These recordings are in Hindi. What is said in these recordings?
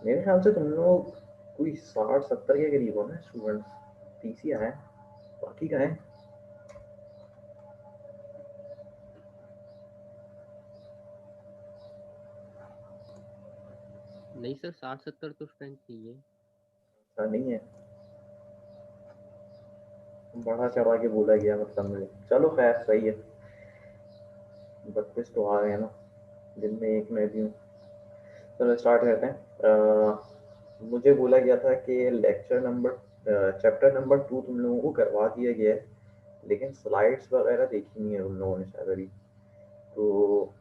मेरे ख्याल से तुम लोग कोई 60-70 के करीब हो ना स्टूडेंट्स। 30 ही आए, बाकी का है। नहीं सर, 60-70 तो स्ट्रेंथ नहीं है। ऐसा नहीं है, बढ़ा चढ़ा के बोला गया मतलब मुझे। चलो खैर सही है, 32 तो आ गए ना, जिनमें एक मैं भी हूँ। चलो स्टार्ट करते हैं। मुझे बोला गया था कि लेक्चर नंबर चैप्टर नंबर 2 तुम लोगों को करवा दिया गया है, लेकिन स्लाइड्स वगैरह देखी नहीं है तुम लोगों ने शायद अभी। तो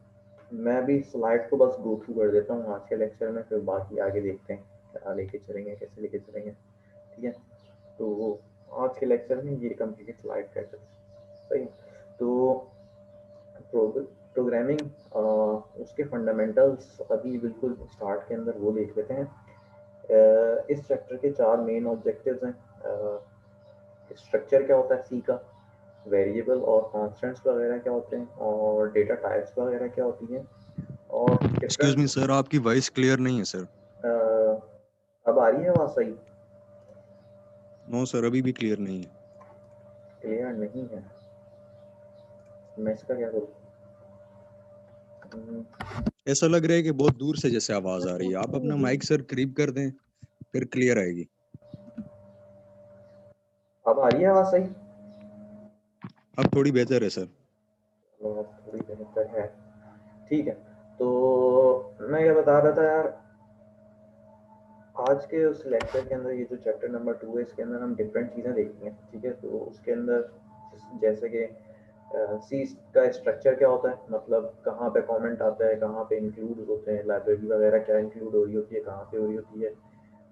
मैं भी स्लाइड को बस गो थ्रू कर देता हूँ आज के लेक्चर में, फिर बाकी आगे देखते हैं क्या लेके चलेंगे, कैसे लेके चलेंगे। ठीक है, तो आज के लेक्चर में ये कंप्लीट स्लाइड करते हैं। सही है। तो प्रोग्रामिंग उसके फंडामेंटल्स अभी बिल्कुल स्टार्ट के अंदर वो देख लेते हैं। इस चैप्टर के 4 मेन ऑब्जेक्टिव्स हैं। स्ट्रक्चर क्या होता है सी का, वेरिएबल और कॉन्स्टेंट्स वगैरह क्या होते हैं, और डेटा टाइप्स वगैरह क्या होती हैं, और एक्सक्यूज मी डिफरेंट। सर, आपकी वॉइस क्लियर नहीं है सर। अब आ रही है आवाज़ सही? नो सर, अभी भी क्लियर नहीं है। क्लियर नहीं है, मैं इसका क्या करूँ? हम्म, ऐसा लग रहा है कि बहुत दूर से जैसे आवाज आ रही है। आप अपना माइक सर करीब कर दें, फिर क्लियर आएगी। अब आ रही है आवाज़ सही? अब थोड़ी बेहतर है सर। चलो अब थोड़ी बेहतर है। ठीक है, तो मैं क्या बता रहा था यार, आज के उस लेक्चर के अंदर ये जो चैप्टर नंबर 2 है, इसके अंदर हम डिफरेंट चीज़ें देखेंगे। ठीक है, तो उसके अंदर जैसे कि सी का स्ट्रक्चर क्या होता है, मतलब कहाँ पे कमेंट आता है, कहाँ पे इंक्लूड होते हैं, लाइब्रेरी वगैरह क्या इंक्लूड हो रही होती है, कहाँ पे हो रही होती है।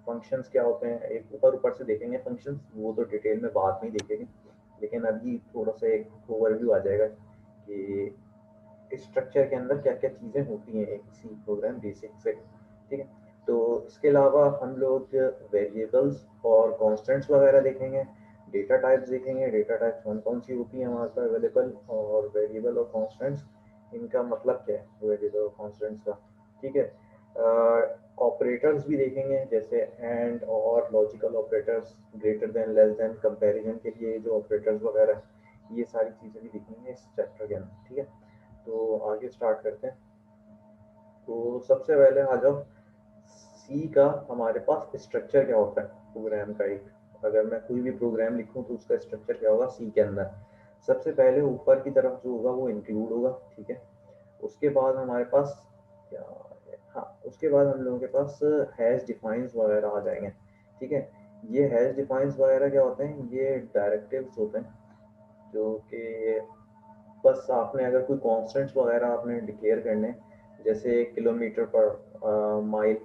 फंक्शंस क्या होते हैं, एक ऊपर ऊपर से देखेंगे फंक्शंस, वो तो डिटेल में बाद में ही देखेंगे। लेकिन अभी थोड़ा सा एक ओवरव्यू आ जाएगा कि स्ट्रक्चर के अंदर क्या क्या चीज़ें होती हैं एक सी प्रोग्राम बेसिक से। ठीक है, तो इसके अलावा हम लोग वेरिएबल्स और कॉन्स्टेंट्स वगैरह देखेंगे, डेटा टाइप्स देखेंगे, डेटा टाइप्स कौन कौन सी होती हैं हमारे पास अवेलेबल, और वेरिएबल और कॉन्स्टेंट्स इनका मतलब क्या है, वेरिएबल और कॉन्स्टेंट्स का। ठीक है, ऑपरेटर्स भी देखेंगे जैसे एंड और logical operators, greater than, less than, comparison के लिए जो ऑपरेटर्स वगैरह हैं, ये सारी चीज़ें भी देखेंगे इस चैप्टर के अंदर। ठीक है, तो आगे स्टार्ट करते हैं। तो सबसे पहले आ जाओ, सी का हमारे पास स्ट्रक्चर क्या होता है प्रोग्राम का। एक अगर मैं कोई भी प्रोग्राम लिखूं तो उसका स्ट्रक्चर क्या होगा सी के अंदर। सबसे पहले ऊपर की तरफ जो होगा वो इंक्लूड होगा। ठीक है, उसके बाद हमारे पास क्या है, हाँ उसके बाद हम लोगों के पास हैश डिफाइंस वगैरह आ जाएंगे। ठीक है, ये हैश डिफाइंस वगैरह क्या होते हैं, ये डायरेक्टिव्स होते हैं जो कि बस आपने अगर कोई कॉन्स्टेंट्स वगैरह आपने डिक्लेयर करने हैं, जैसे किलोमीटर पर माइल,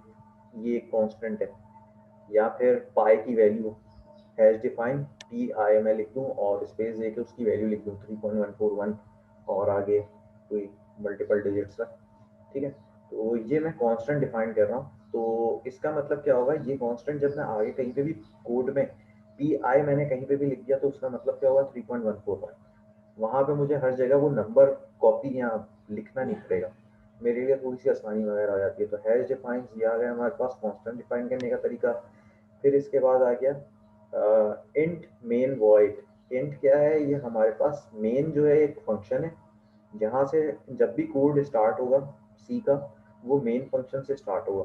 ये एक कांस्टेंट है, या फिर पाई की value, hash define P I मैं लिख दूँ और स्पेस दे के उसकी वैल्यू लिख दूँ 3.141, और आगे कोई मल्टीपल डिजिट्स का। ठीक है, तो ये मैं कांस्टेंट डिफाइन कर रहा हूँ। तो इसका मतलब क्या होगा, ये कांस्टेंट जब मैं आगे कहीं पे भी कोड में पी आई मैंने कहीं पे भी लिख दिया तो उसका मतलब क्या होगा 3.141। वहाँ पे मुझे हर जगह वो नंबर कॉपी या लिखना नहीं पड़ेगा, मेरे लिए थोड़ी सी आसानी वगैरह आ जाती है। तो हैश डिफाइंस ये आ गया हमारे पास कांस्टेंट डिफाइन करने का तरीका। फिर इसके बाद आ गया इंट मेन वॉइड। इंट क्या है, ये हमारे पास मेन जो है एक फंक्शन है, जहाँ से जब भी कोड स्टार्ट होगा सी का, वो मेन फंक्शन से स्टार्ट होगा।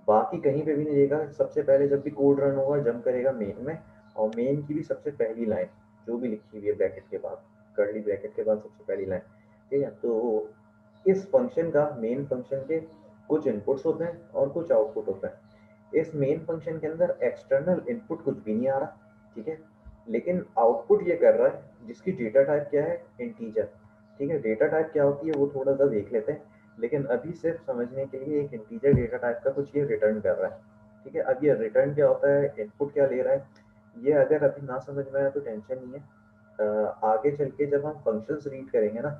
बाकी कहीं पे भी नहीं देगा, सबसे पहले जब भी कोड रन होगा जंप करेगा मेन में, और मेन की भी सबसे पहली लाइन जो भी लिखी हुई है ब्रैकेट के बाद, कर्ली ब्रैकेट के बाद सबसे पहली लाइन। ठीक है, तो इस फंक्शन का, मेन फंक्शन के कुछ इनपुट्स होते हैं और कुछ आउटपुट होते हैं। इस मेन फंक्शन के अंदर एक्सटर्नल इनपुट कुछ भी नहीं आ रहा। ठीक है, लेकिन आउटपुट ये कर रहा है जिसकी डेटा टाइप क्या है, इंटीजर। ठीक है, डेटा टाइप क्या होती है वो थोड़ा सा देख लेते हैं, लेकिन अभी सिर्फ समझने के लिए एक इंटीजर डेटा टाइप का कुछ ये रिटर्न कर रहा है। ठीक है, अब ये रिटर्न क्या होता है, इनपुट क्या ले रहा है, ये अगर अभी ना समझ में आया तो टेंशन नहीं है। आगे चल के जब हम फंक्शंस रीड करेंगे ना,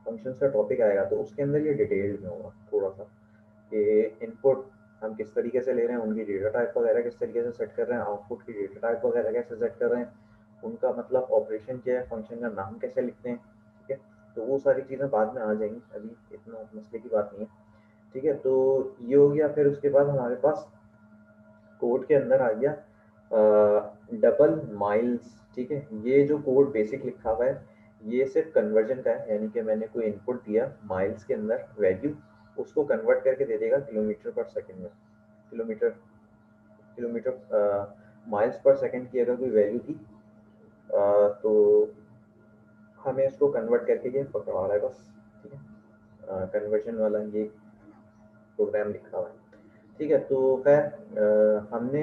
फंक्शंस का टॉपिक आएगा तो उसके अंदर ये डिटेल में होगा थोड़ा सा, कि इनपुट हम किस तरीके से ले रहे हैं, उनकी डेटा टाइप वगैरह किस तरीके से सेट कर रहे हैं, आउटपुट की डेटा टाइप वगैरह कैसे सेट कर रहे हैं, उनका मतलब ऑपरेशन क्या है, फंक्शन का नाम कैसे लिखते हैं। ठीक है, तो वो सारी चीज़ें बाद में आ जाएंगी, अभी इतना मसले की बात नहीं है। ठीक है, तो ये हो गया। फिर उसके बाद हमारे पास कोड के अंदर आ गया डबल माइल्स, ठीक है। ये जो कोड बेसिक लिखा हुआ है ये सिर्फ कन्वर्जन का है, यानी कि मैंने कोई इनपुट दिया माइल्स के अंदर वैल्यू, उसको कन्वर्ट करके दे देगा किलोमीटर पर सेकंड में। किलोमीटर माइल्स पर सेकंड की अगर कोई वैल्यू थी तो हमें इसको कन्वर्ट करके ये पकड़ा रहा है बस, ठीक है। कन्वर्जन वाला ये प्रोग्राम लिखा हुआ है, ठीक है। तो खैर हमने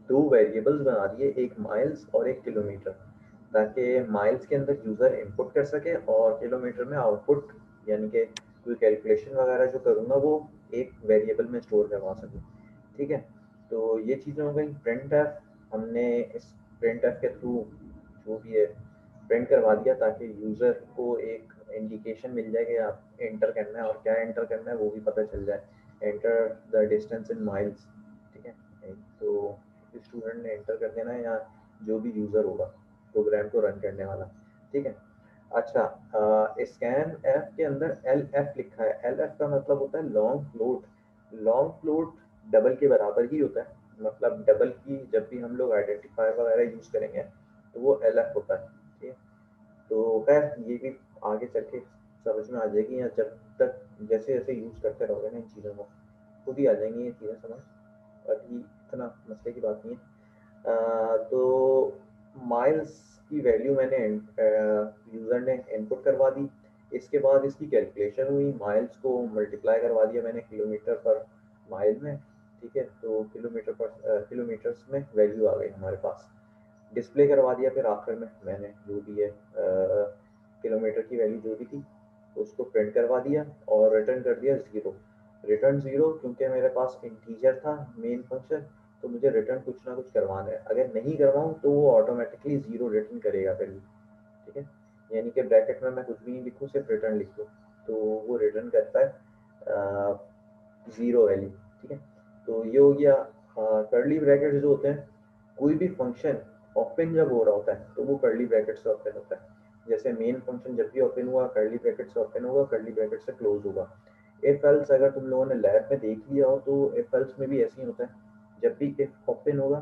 दो वेरिएबल्स बना दिए, एक माइल्स और एक किलोमीटर, ताकि माइल्स के अंदर यूज़र इनपुट कर सके और किलोमीटर में आउटपुट, यानी कि कोई कैलकुलेशन वगैरह जो करूँगा वो एक वेरिएबल में स्टोर करवा सकूँ, ठीक है। तो ये चीज़ें हो गई। प्रिंट एफ हमने इस प्रिंट एफ के थ्रू जो भी है प्रिंट करवा दिया, ताकि यूज़र को एक इंडिकेशन मिल जाए कि आप एंटर करना है और क्या एंटर करना है वो भी पता चल जाए। Enter the distance in miles, ठीक है। तो स्टूडेंट ने एंटर कर देना है या जो भी यूज़र होगा प्रोग्राम को रन करने वाला, ठीक है। अच्छा, स्कैन एफ के अंदर एल एफ लिखा है। एल एफ का मतलब होता है long float. Long float double के बराबर ही होता है, मतलब डबल की जब भी हम लोग आइडेंटिफायर वगैरह यूज़ करेंगे तो वो एल एफ होता है, ठीक है। तो खैर ये भी आगे चल के समझ में आ जाएगी, या जब तक जैसे जैसे यूज़ करते रहोगे ना इन चीज़ों को खुद ही आ जाएंगी ये चीज़ें समझ, अभी इतना मसले की बात नहीं है। तो माइल्स की वैल्यू मैंने यूज़र ने इनपुट करवा दी, इसके बाद इसकी कैलकुलेशन हुई, माइल्स को मल्टीप्लाई करवा दिया मैंने किलोमीटर पर माइल में, ठीक है। तो किलोमीटर्स में वैल्यू आ गई हमारे पास, डिस्प्ले करवा दिया। फिर आखिर में मैंने जो भी है किलोमीटर की वैल्यू जो भी थी उसको प्रिंट करवा दिया और रिटर्न कर दिया ज़ीरो। रिटर्न ज़ीरो क्योंकि मेरे पास इंटीजर था मेन फंक्शन, तो मुझे रिटर्न कुछ ना कुछ करवाना है। अगर नहीं करवाऊँ तो वो ऑटोमेटिकली ज़ीरो रिटर्न करेगा फिर भी, ठीक है। यानी कि ब्रैकेट में मैं कुछ भी नहीं लिखूँ, सिर्फ रिटर्न लिख दूँ तो वो रिटर्न करता है ज़ीरो वैल्यू, ठीक है। तो ये हो गया। कर्ली ब्रैकेट जो होते हैं, कोई भी फंक्शन ओपन जब हो रहा होता है तो वो कर्ली ब्रैकेट से ओपन होता है। जैसे मेन फंक्शन जब भी ओपन हुआ कर्ली ब्रैकेट से ओपन होगा, कर्ली ब्रैकेट से क्लोज होगा। इफ एल्स अगर तुम लोगों ने लैब में देख लिया हो तो इफ एल्स में भी ऐसे ही होता है, जब भी इफ ओपन होगा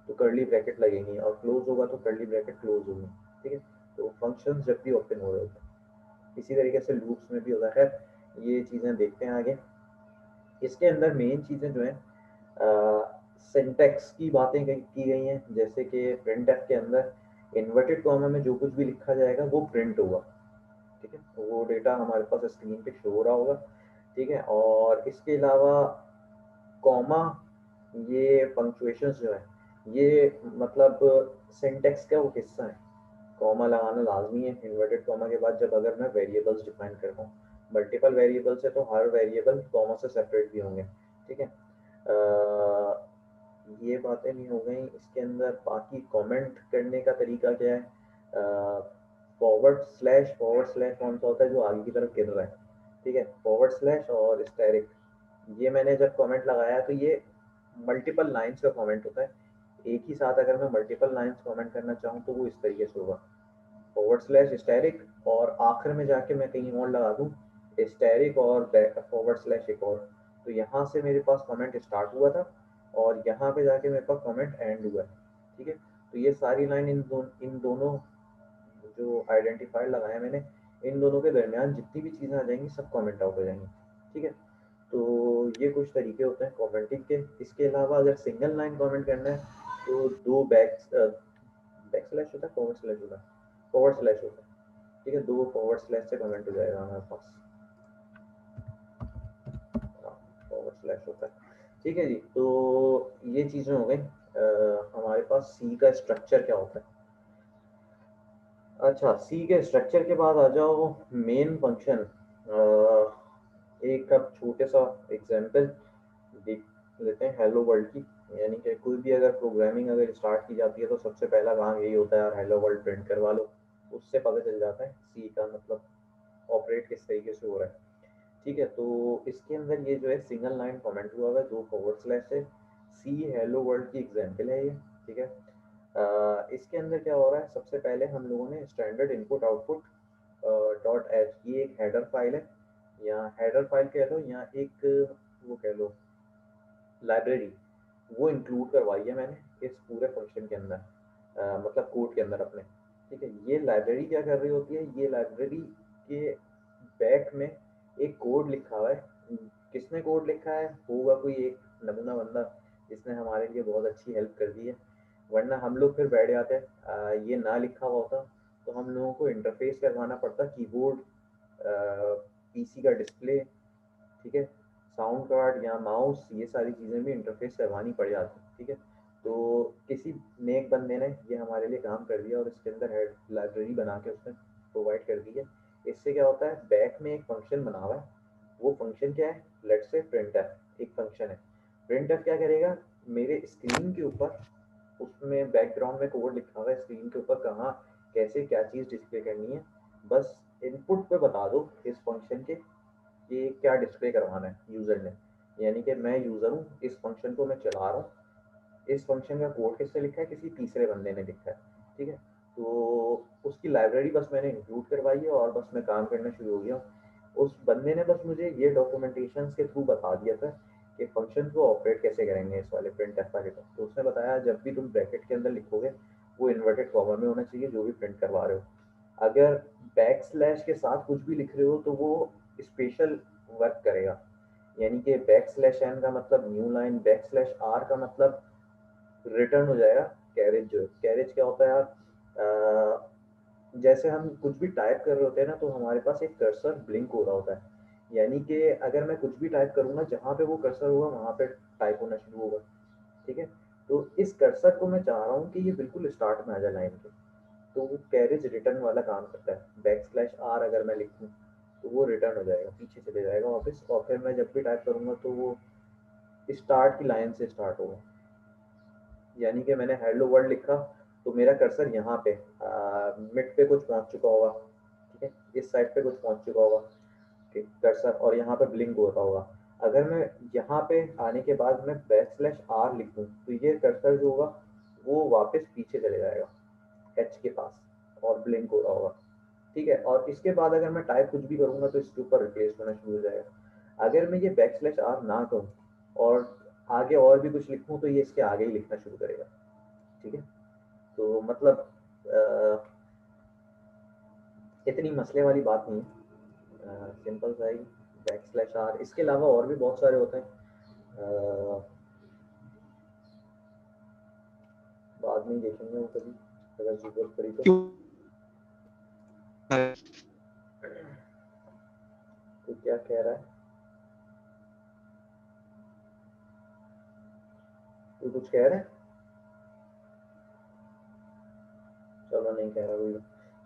तो कर्ली ब्रैकेट लगेंगी और क्लोज होगा तो कर्ली ब्रैकेट क्लोज होगी, ठीक है। तो फंक्शन जब भी ओपन हो रहे होते हैं, इसी तरीके से लूप्स में भी होता है। खैर ये चीज़ें देखते हैं आगे। इसके अंदर मेन चीज़ें जो हैं सिंटैक्स की बातें की गई हैं, जैसे कि प्रिंट एफ के अंदर इन्वर्टेड कॉमा में जो कुछ भी लिखा जाएगा वो प्रिंट होगा, ठीक है। तो वो डेटा हमारे पास स्क्रीन पे शो हो रहा होगा, ठीक है। और इसके अलावा कॉमा, ये पंक्चुएशंस जो है ये मतलब सिंटैक्स का वो हिस्सा है। कॉमा लगाना लाजमी है इन्वर्टेड कॉमा के बाद, जब अगर मैं वेरिएबल्स डिफाइन कर रहा हूँ। मल्टीपल वेरिएबल्स है तो हर वेरिएबल कॉमा से सेपरेट भी होंगे, ठीक है। ये बातें भी हो गई। इसके अंदर बाकी कमेंट करने का तरीका क्या है, फॉरवर्ड स्लैश कौन सा होता है जो आगे की तरफ गिर रहा है, ठीक है। फॉरवर्ड स्लैश और स्टैरिक, ये मैंने जब कमेंट लगाया तो ये मल्टीपल लाइंस का कमेंट होता है। एक ही साथ अगर मैं मल्टीपल लाइंस कमेंट करना चाहूँ तो वो इस तरीके से होगा, फॉरवर्ड स्लैश स्टैरिक और आखिर में जाके मैं कहीं और लगा दूँ स्टैरिक और फॉरवर्ड स्लैश एक और। तो यहाँ से मेरे पास कमेंट स्टार्ट हुआ था और यहाँ पे जाके मेरे पास कमेंट एंड हुआ है, ठीक है। तो ये सारी लाइन इन दोनों जो आइडेंटिफायर लगाए मैंने, इन दोनों के दरमियान जितनी भी चीज़ें आ जाएंगी सब कमेंट आउट हो जाएंगी, ठीक है। तो ये कुछ तरीके होते हैं कमेंटिंग के। इसके अलावा अगर सिंगल लाइन कमेंट करना है तो दो बैक स्लैश होता है, फॉरवर्ड स्लैश होता है, फॉरवर्ड स्लैश होता है, ठीक है। दो फॉरवर्ड स्लैश से कमेंट हो जाएगा हमारे पास, फॉरवर्ड स्लैश होता है, ठीक है जी। तो ये चीज़ें हो गई। हमारे पास सी का स्ट्रक्चर क्या होता है। अच्छा, सी के स्ट्रक्चर के बाद आ जाओ मेन फंक्शन। एक अब छोटे सा एग्जांपल देख लेते हैं हेलो वर्ल्ड की। यानी कि कोई भी अगर प्रोग्रामिंग अगर स्टार्ट की जाती है तो सबसे पहला काम यही होता है यार हेलो वर्ल्ड प्रिंट करवा लो, उससे पता चल जाता है सी का मतलब ऑपरेट किस तरीके से हो रहा है, ठीक है। तो इसके अंदर ये जो है सिंगल लाइन कमेंट हुआ हुआ है, दो फॉरवर्ड स्लैश है, सी हेलो वर्ल्ड की एग्जांपल है ये, ठीक है। इसके अंदर क्या हो रहा है, सबसे पहले हम लोगों ने standard input output dot H, ये एक हेडर फाइल है, या हेडर फाइल कह लो या एक वो कह लो लाइब्रेरी, वो इंक्लूड करवाई है मैंने इस पूरे फंक्शन के अंदर, मतलब कोड के अंदर अपने। ठीक है, ये लाइब्रेरी क्या कर रही होती है, ये लाइब्रेरी के बैक में एक कोड लिखा हुआ है। किसने कोड लिखा है, होगा कोई एक नमूना बंदा जिसने हमारे लिए बहुत अच्छी हेल्प कर दी है, वरना हम लोग फिर बैठ जाते हैं। ये ना लिखा हुआ होता तो हम लोगों को इंटरफेस करवाना पड़ता, कीबोर्ड, पीसी का डिस्प्ले, ठीक है, साउंड कार्ड या माउस, ये सारी चीज़ें भी इंटरफेस करवानी पड़ जाती। ठीक है, तो किसी नेक बंदे ने ये हमारे लिए काम कर दिया और इसके अंदर हेड लाइब्रेरी बना के उसने प्रोवाइड कर दी है। इससे क्या होता है, बैक में एक फंक्शन बना हुआ है। वो फंक्शन क्या है, लेट्स से प्रिंटफ एक फंक्शन है। प्रिंटफ क्या करेगा, मेरे स्क्रीन के ऊपर, उसमें बैकग्राउंड में कोड लिखा हुआ है, स्क्रीन के ऊपर कहाँ कैसे क्या चीज़ डिस्प्ले करनी है, बस इनपुट पे बता दो इस फंक्शन के कि क्या डिस्प्ले करवाना है यूज़र ने। यानी कि मैं यूज़र हूँ, इस फंक्शन को मैं चला रहा हूँ, इस फंक्शन का कोड किसने लिखा है, किसी तीसरे बंदे ने लिखा है। ठीक है, तो उसकी लाइब्रेरी बस मैंने इंक्लूड करवाई है और बस मैं काम करना शुरू हो गया हूँ। उस बंदे ने बस मुझे ये डॉक्यूमेंटेशन के थ्रू बता दिया था कि फंक्शन को ऑपरेट कैसे करेंगे इस वाले प्रिंट एफ वाले को। तो उसने बताया जब भी तुम ब्रैकेट के अंदर लिखोगे वो इन्वर्टेड कॉमा में होना चाहिए जो भी प्रिंट करवा रहे हो। अगर बैक स्लैश के साथ कुछ भी लिख रहे हो तो वो स्पेशल वर्क करेगा। यानी कि बैक स्लैश एन का मतलब new line, back slash R का मतलब रिटर्न हो जाएगा कैरेज। जो कैरेज क्या होता है यार, जैसे हम कुछ भी टाइप कर रहे होते हैं ना तो हमारे पास एक कर्सर ब्लिंक हो रहा होता है। यानी कि अगर मैं कुछ भी टाइप करूंगा जहाँ पे वो कर्सर होगा वहाँ पे टाइप होना शुरू होगा। ठीक है, तो इस कर्सर को मैं चाह रहा हूँ कि ये बिल्कुल स्टार्ट में आ जाए लाइन के। तो वो कैरेज रिटर्न वाला काम करता है। बैक स्लैश आर अगर मैं लिखूँ तो वो रिटर्न हो जाएगा, पीछे चले जाएगा वापस, और फिर मैं जब भी टाइप करूँगा तो वो स्टार्ट की लाइन से स्टार्ट होगा। यानी कि मैंने हेलो वर्ल्ड लिखा तो मेरा कर्सर यहाँ पे मिड पे कुछ पहुँच चुका होगा। ठीक है, इस साइड पे कुछ पहुँच चुका होगा कर्सर, और यहाँ पे ब्लिंक हो रहा होगा। अगर मैं यहाँ पे आने के बाद मैं बैक स्लैश आर लिख दूँ तो ये कर्सर जो होगा वो वापस पीछे चले जाएगा एच के पास और ब्लिंक हो रहा होगा। ठीक है, और इसके बाद अगर मैं टाइप कुछ भी करूँगा तो इसके ऊपर रिप्लेस होना शुरू हो जाएगा। अगर मैं ये बैक स्लैश आर ना कहूँ और आगे और भी कुछ लिखूँ तो ये इसके आगे ही लिखना शुरू करेगा। ठीक है, तो मतलब इतनी मसले वाली बात नहीं है, सिंपल सा ही बैक स्लैश आर। इसके अलावा और भी बहुत सारे होते हैं, बाद में देखेंगे वो कभी अगर जरूरत पड़ी तो। तो क्या कह रहा है, तू कुछ कह रहा है? चलो नहीं कह रहा कोई।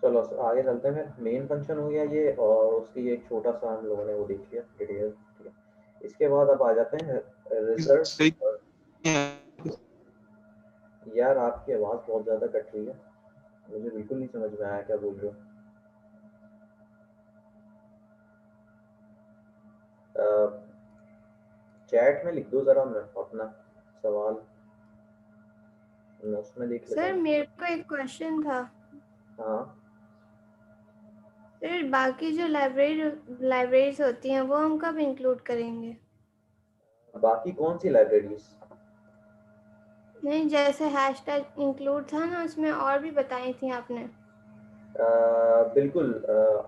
चलो आगे चलते हैं फिर। मेन फंक्शन हो गया ये, और उसकी एक छोटा सा हम लोगों ने वो देख लिया डिटेल। ठीक है, इसके बाद अब आ जाते हैं रिजल्ट। यार आपकी आवाज़ बहुत ज़्यादा कट रही है, मुझे बिल्कुल नहीं समझ में आया क्या बोल रहे हो। चैट में लिख दो ज़रा, मैं अपना सवाल मैं उसमें देख लेता सर हूँ। मेरे को एक क्वेश्चन था। हाँ, सर बाकी जो लाइब्रेरीज होती हैं वो हम कब इंक्लूड करेंगे? बाकी कौन सी लाइब्रेरीज? नहीं, जैसे हैशटैग इंक्लूड था ना, उसमें और भी बताई थी आपने। बिल्कुल,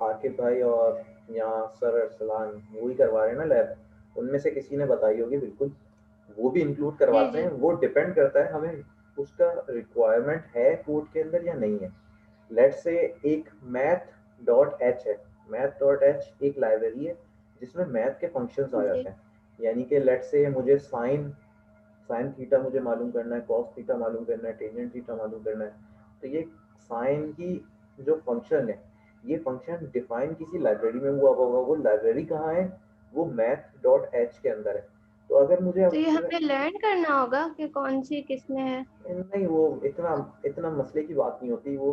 आकिब भाई और यहाँ सर अरसलान वही करवा रहे हैं ना लैब, उनमें से किसी ने बताई होगी। बिल्कुल वो भी इंक्लूड जी करवाते जी। हैं। वो डिपेंड करता है हमें उसका रिक्वायरमेंट है कोड के अंदर या नहीं है। लेट्स से एक मैथ डॉट एच है, मैथ डॉट एच एक लाइब्रेरी है जिसमें मैथ के फंक्शंस आ जी जाते हैं। यानी कि लेट्स से मुझे साइन साइन थीटा मुझे मालूम करना है, कॉस थीटा मालूम करना है, टेंजेंट थीटा मालूम करना है। तो ये साइन की जो फंक्शन है, ये फंक्शन डिफाइन किसी लाइब्रेरी में हुआ होगा। वो लाइब्रेरी कहाँ है, वो मैथ डॉट एच के अंदर है। तो अगर मुझे तो ये हमें लर्न करना होगा कि कौन सी किसमें है? नहीं, वो इतना इतना मसले की बात नहीं होती वो।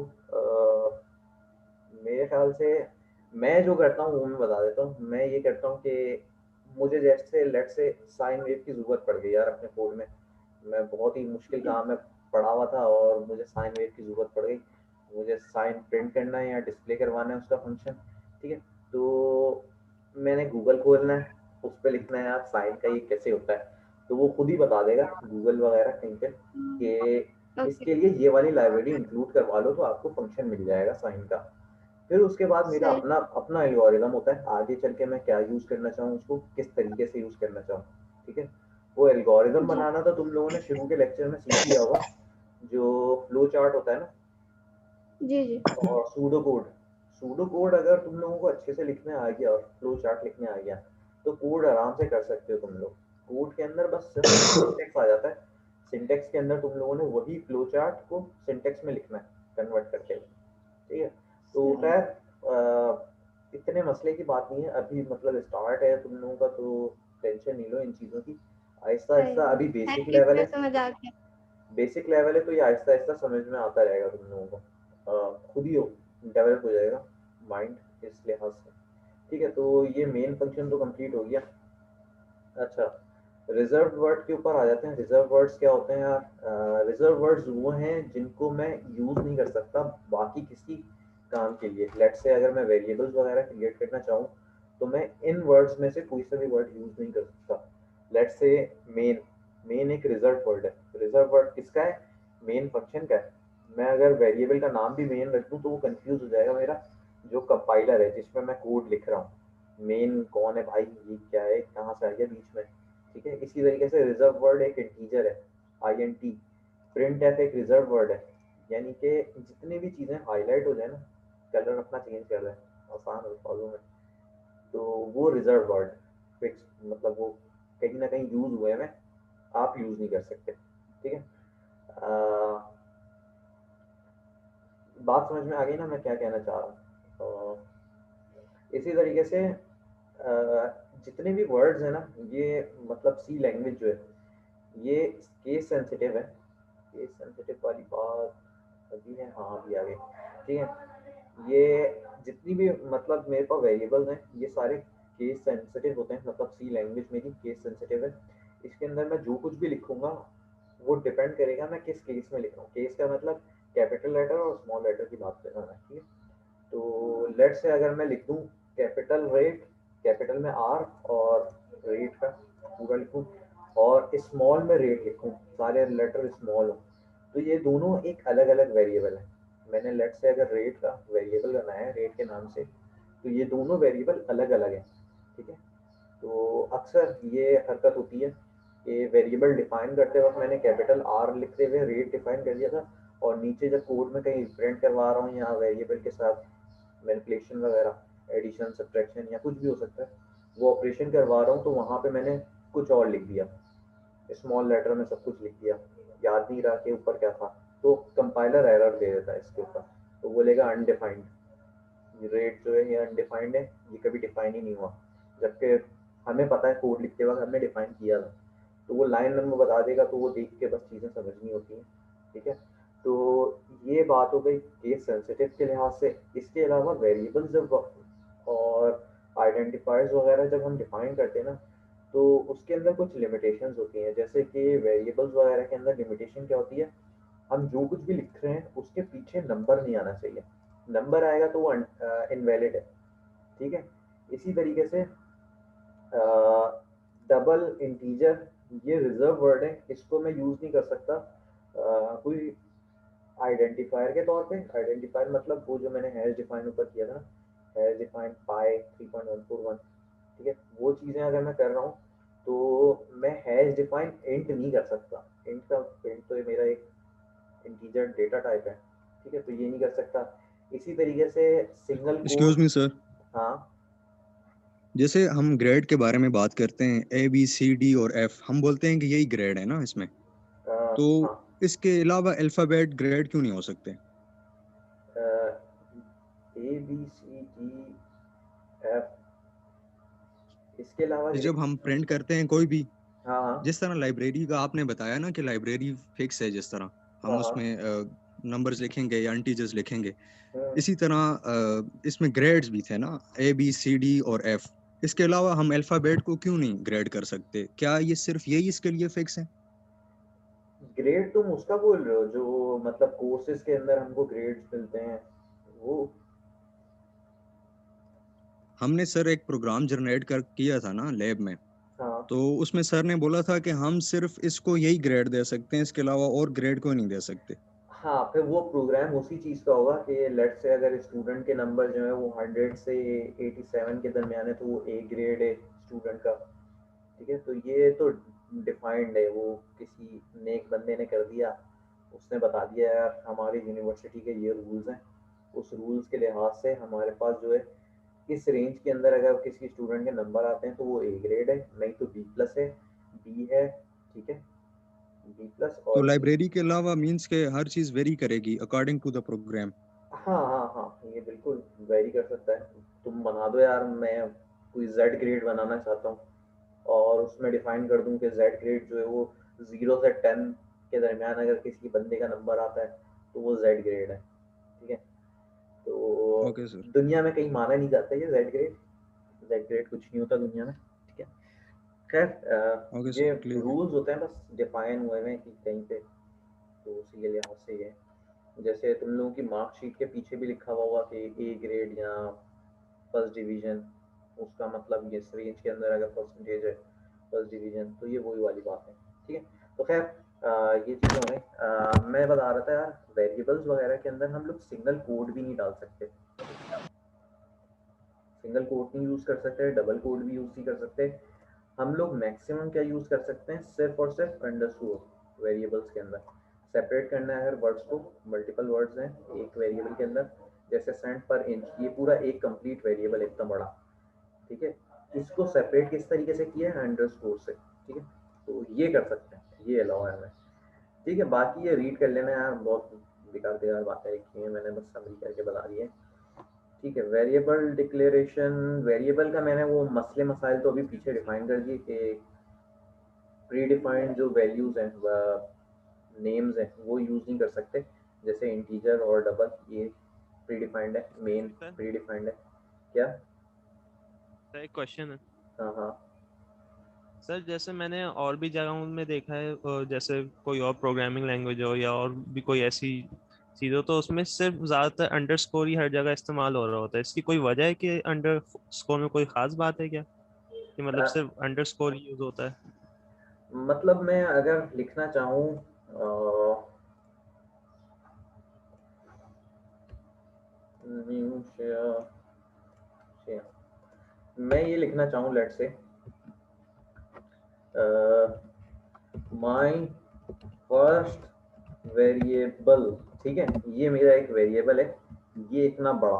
मेरे ख्याल से मैं जो करता हूँ वो मैं बता देता हूँ। मैं ये करता हूँ कि मुझे जैसे लेट से साइन वेव की ज़रूरत पड़ गई यार अपने कोड में। मैं बहुत ही मुश्किल काम में पड़ा हुआ था और मुझे साइन वेव की ज़रूरत पड़ गई। मुझे साइन प्रिंट करना है या डिस्प्ले करवाना है उसका फंक्शन। ठीक है, तो मैंने गूगल खोलना है, उस पर लिखना है यार साइन का ये कैसे होता है। तो वो खुद ही बता देगा गूगल वगैरह कहीं पे कि ओके इसके लिए ये वाली लाइब्रेरी इंक्लूड करवा लो तो आपको फंक्शन मिल जाएगा साइन का। फिर उसके बाद मेरा सही अपना अपना एल्गोरिदम होता है, आगे चल के मैं क्या यूज़ करना चाहूँ, उसको किस तरीके से यूज़ करना चाहूँ। ठीक है, वो एल्गोरिदम जी बनाना तो तुम लोगों ने शुरू के लेक्चर में सीख लिया होगा, जो फ्लो चार्ट होता है ना, जी जी और सूडो कोड अगर तुम लोगों को अच्छे से लिखने आ गया और फ्लो चार्ट लिखने आ गया तो कोड आराम से कर सकते हो तुम लोग। कोड के अंदर बस सिंटेक्स आ जाता है, सिंटेक्स के अंदर तुम लोगों ने वही फ्लो चार्ट को सिंटेक्स में लिखना है कन्वर्ट करके। ठीक है, तो सही खैर इतने मसले की बात नहीं है अभी, मतलब स्टार्ट है तुम लोगों का, तो टेंशन नहीं लो इन चीज़ों की। आहिस्ता सही आहिस्ता है। अभी बेसिक थैंक यू, लेवल मैं है, समझ आ गया। तो ये आहिस्ता आहिस्ता समझ में आता रहेगा तुम लोगों को, खुद ही डेवलप हो जाएगा माइंड इस लिहाज से। ठीक है, तो ये मेन फंक्शन तो कंप्लीट हो गया। अच्छा, रिजर्व वर्ड के ऊपर आ जाते हैं। रिजर्व वर्ड्स क्या होते हैं यार? रिजर्व वर्ड्स वो हैं जिनको मैं यूज़ नहीं कर सकता बाकी किसी काम के लिए। लेट्स से अगर मैं वेरिएबल्स वगैरह क्रिएट करना चाहूँ तो मैं इन वर्ड्स में से कोई सा भी वर्ड यूज़ नहीं कर सकता। लेट्स से मेन, मेन एक रिजर्व वर्ड है। रिजर्व वर्ड किसका है? मेन फंक्शन का है। मैं अगर वेरिएबल का नाम भी मेन रख दूँ तो वो कंफ्यूज हो जाएगा मेरा जो कंपाइलर है जिसमें मैं कोड लिख रहा हूँ। मेन कौन है भाई, ये क्या है, कहाँ से आ गया बीच में। ठीक है, इसी तरीके से रिजर्व वर्ड एक इंटीजर है, I N T. Printf एक रिजर्व वर्ड है, यानी कि जितनी भी चीज़ें हाईलाइट हो जाए ना, कलर अपना चेंज कर रहे हैं आसान अल्फाजों में, तो वो रिजर्व वर्ड फिक्स, मतलब वो कहीं ना कहीं यूज़ हुए हैं, आप यूज़ नहीं कर सकते। ठीक है, बात समझ में आ गई ना मैं क्या कहना चाह रहा हूँ? इसी तरीके से जितने भी वर्ड्स हैं ना, ये मतलब सी लैंग्वेज जो है ये केस सेंसिटिव है। केस सेंसिटिव वाली बात अभी है, हाँ अभी आ गई। ठीक है, ये जितनी भी मतलब मेरे पास वेरिएबल्स हैं ये सारे केस सेंसिटिव होते हैं, मतलब सी लैंग्वेज मेरी केस सेंसिटिव है। इसके अंदर मैं जो कुछ भी लिखूंगा वो डिपेंड करेगा मैं किस केस में लिख रहा हूँ। केस का मतलब कैपिटल लेटर और स्मॉल लेटर की बात कर रहा हूँ। ठीक है, तो लेट्स से अगर मैं लिख दूँ कैपिटल रेट, कैपिटल में आर, और रेट का पूरा लिखूँ, और स्मॉल में रेट लिखूँ, सारे लेटर स्मॉल हो, तो ये दोनों एक अलग अलग वेरिएबल है। मैंने लेट्स से अगर रेट का वेरिएबल बनाया है रेट के नाम से, तो ये दोनों वेरिएबल अलग अलग हैं। ठीक है, तो अक्सर ये हरकत होती है कि वेरिएबल डिफाइन करते वक्त मैंने कैपिटल आर लिखते हुए रेट डिफाइन कर दिया था, और नीचे जब कोड में कहीं प्रिंट करवा रहा हूँ या वेरिएबल के साथ मैनिपुलेशन वगैरह एडिशन सब्ट्रैक्शन या कुछ भी हो सकता है, वो ऑपरेशन करवा रहा हूँ तो वहाँ पे मैंने कुछ और लिख दिया, स्मॉल लेटर में सब कुछ लिख दिया, याद नहीं रहा कि ऊपर क्या था, तो कंपाइलर एरर दे देता है इसके ऊपर, तो बोलेगा अनडिफाइंड। रेट जो है ये अनडिफाइंड है, ये कभी डिफाइन ही नहीं हुआ, जबकि हमें पता है कोड लिखते वक्त हमने डिफाइन किया था। तो वो लाइन नंबर बता देगा, तो वो देख के बस चीज़ें समझनी होती हैं। ठीक है, तो ये बात हो गई केस सेंसिटिव के लिहाज से। इसके अलावा वेरिएबल्स जब और आइडेंटिफायर्स वगैरह जब हम डिफाइन करते हैं ना, तो उसके अंदर कुछ लिमिटेशंस होती हैं। जैसे कि वेरिएबल्स वगैरह के अंदर लिमिटेशन क्या होती है, हम जो कुछ भी लिख रहे हैं उसके पीछे नंबर नहीं आना चाहिए। नंबर आएगा तो वो इनवैलिड है। ठीक है, इसी तरीके से डबल इंटीजर ये रिजर्व वर्ड है, इसको मैं यूज़ नहीं कर सकता कोई आइडेंटिफायर के तौर पे। आइडेंटिफायर मतलब वो जो मैंने हैश डिफाइन ऊपर किया था, हैश डिफाइन पाई 3.141। ठीक है, वो चीज़ें अगर मैं कर रहा हूँ तो मैं हैश डिफाइन इंट नहीं कर सकता। इंट का इंट तो ये मेरा एक इंटीजर डेटा टाइप है। ठीक है, तो ये नहीं कर सकता। इसी तरीके से सिंगल एक्सक्यूज कोट। मी सर, हाँ, जैसे हम ग्रेड के बारे में बात करते हैं, ए बी सी डी और एफ, हम बोलते हैं कि यही ग्रेड है ना इसमें, तो हाँ, इसके अलावा अल्फाबेट ग्रेड क्यों नहीं हो सकते? A B C D F, इसके अलावा जब हम प्रिंट करते हैं कोई भी, हाँ हाँ जिस तरह लाइब्रेरी का आपने बताया ना कि लाइब्रेरी फिक्स है, जिस तरह हाँ हम हाँ, उसमें नंबर्स लिखेंगे या इंटीजर्स लिखेंगे, हम्म, इसी तरह इसमें ग्रेड्स भी थे ना, ए बी सी डी और एफ। इसके अलावा हम अल्फाबेट को क्यों नहीं ग्रेड कर सकते? क्या ये सिर्फ यही इसके लिए फिक्स है? ग्रेड तुम उसका बोल रहे हो जो मतलब कोर्सेज के अंदर हमको ग्रेड्स मिलते हैं वो? हमने सर एक प्रोग्राम जनरेट कर किया था ना लैब में, हाँ तो उसमें सर ने बोला था कि हम सिर्फ इसको यही ग्रेड दे सकते हैं, इसके अलावा और ग्रेड को नहीं दे सकते। हाँ, फिर वो प्रोग्राम उसी चीज़ का होगा कि लेट से अगर स्टूडेंट के नंबर जो है वो 100 से 87 के दरमियान है तो वो ए ग्रेड है स्टूडेंट का। ठीक है, तो ये तो डिफाइंड है, वो किसी नेक बंदे ने कर दिया, उसने बता दिया यार हमारी यूनिवर्सिटी के ये रूल्स हैं, उस रूल्स के लिहाज से हमारे पास जो है इस रेंज के अंदर अगर किसी स्टूडेंट के नंबर आते हैं तो वो ए ग्रेड है, नहीं तो बी प्लस है, बी है। ठीक है, बी प्लस तो और सी। लाइब्रेरी के अलावा मींस के हर चीज वेरी करेगी अकॉर्डिंग टू द प्रोग्राम। हाँ हाँ हाँ, ये बिल्कुल वेरी कर सकता है। तुम बना दो यार, मैं कोई जेड ग्रेड बनाना चाहता हूँ और उसमें डिफाइन कर दूं कि जेड ग्रेड जो है वो 0 से 10 के दरमियान अगर किसी बंदे का नंबर आता है तो वो जेड ग्रेड है। ठीक है, तो ओके सर। दुनिया में कहीं माना नहीं जाता ये जेड ग्रेड, जेड ग्रेड कुछ नहीं होता दुनिया में। ठीक है, खैर ओके ये सर, क्लियर है। रूल्स होते हैं बस डिफाइन हुए हैं कि कहीं पे, तो उसी के लिहाज से ये है। जैसे तुम लोगों की मार्कशीट के पीछे भी लिखा हुआ होगा कि ए ग्रेड या फर्स्ट डिवीजन, उसका मतलब ये रेंज के अंदर अगर परसेंटेज है फर्स्ट डिवीजन तो ये वही वाली बात है। ठीक है, तो खैर ये चीज़ें हो गई। मैं बता रहा था यार, वेरिएबल्स वगैरह के अंदर हम लोग सिंगल कोड भी नहीं डाल सकते, सिंगल कोड नहीं यूज़ कर सकते, डबल कोड भी यूज़ नहीं कर सकते। हम लोग मैक्सिमम क्या यूज़ कर सकते हैं, सिर्फ और सिर्फ अंडरस्कोर वेरिएबल्स के अंदर सेपरेट करना है। अगर वर्ड्स को, मल्टीपल वर्ड्स हैं एक वेरिएबल के अंदर, जैसे सेंट पर इंच, ये पूरा एक कंप्लीट वेरिएबल इतना बड़ा। ठीक है, इसको सेपरेट किस तरीके से किया है, अंडरस्कोर से। ठीक है, तो ये कर सकते हैं, ये अलाउ है हमें। ठीक है, बाकी ये रीड कर लेना यार, बहुत बेकार बेकार बातें लिखी हैं मैंने, बस समरी करके बता दी है। ठीक है, वेरिएबल डिक्लेरेशन, वेरिएबल का मैंने वो मसले मसाइल तो अभी पीछे डिफाइन कर दिए कि प्री डिफाइंड जो वैल्यूज़ हैं, नेम्स हैं, वो यूज़ नहीं कर सकते, जैसे इंटीजर और डबल, ये प्री डिफाइंड है, मेन सर प्री डिफाइंड है। क्या? सर एक क्वेश्चन है। हाँ हाँ। सर जैसे मैंने और भी जगहों में देखा है, जैसे कोई और प्रोग्रामिंग लैंग्वेज हो या और भी कोई ऐसी चीज़ हो, तो उसमें सिर्फ ज़्यादातर अंडरस्कोर ही हर जगह इस्तेमाल हो रहा होता है। इसकी कोई वजह है कि अंडरस्कोर में कोई ख़ास बात है क्या, कि मतलब अ, सिर्फ अंडरस्कोर ही यूज़ होता है? मतलब मैं अगर लिखना चाहूँ, न्यू शेयर, मैं ये लिखना चाहूँ लेट से माय फर्स्ट वेरिएबल। ठीक है, ये मेरा एक वेरिएबल है, ये इतना बड़ा।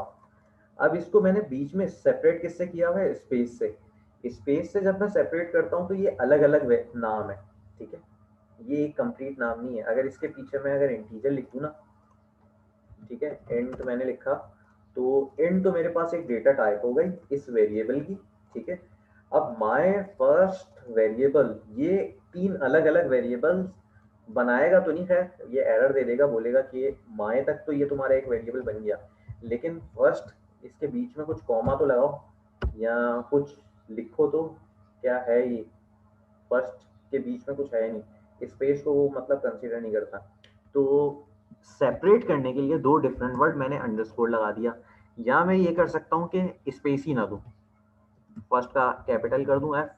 अब इसको मैंने बीच में सेपरेट किससे किया हुआ है, स्पेस से। स्पेस से जब मैं सेपरेट करता हूँ तो ये अलग अलग नाम है। ठीक है, ये एक कंप्लीट नाम नहीं है। अगर इसके पीछे मैं अगर इंटीजर लिख दूँ ना, ठीक है, इंट मैंने लिखा, तो इंट तो मेरे पास एक डेटा टाइप हो गई इस वेरिएबल की। ठीक है, अब माय फर्स्ट वेरिएबल, ये 3 अलग अलग वेरिएबल्स बनाएगा तो नहीं, खैर ये एरर दे देगा, बोलेगा कि माय तक तो ये तुम्हारा एक वेरिएबल बन गया, लेकिन फर्स्ट इसके बीच में कुछ कॉमा तो लगाओ या कुछ लिखो, तो क्या है ये, फर्स्ट के बीच में कुछ है नहीं, स्पेस को वो मतलब कंसीडर नहीं करता। तो सेपरेट करने के लिए 2 डिफरेंट वर्ड मैंने अंडरस्कोर लगा दिया, या मैं ये कर सकता हूँ कि स्पेस ही ना दूँ, फर्स्ट का कैपिटल कर दूँ एफ,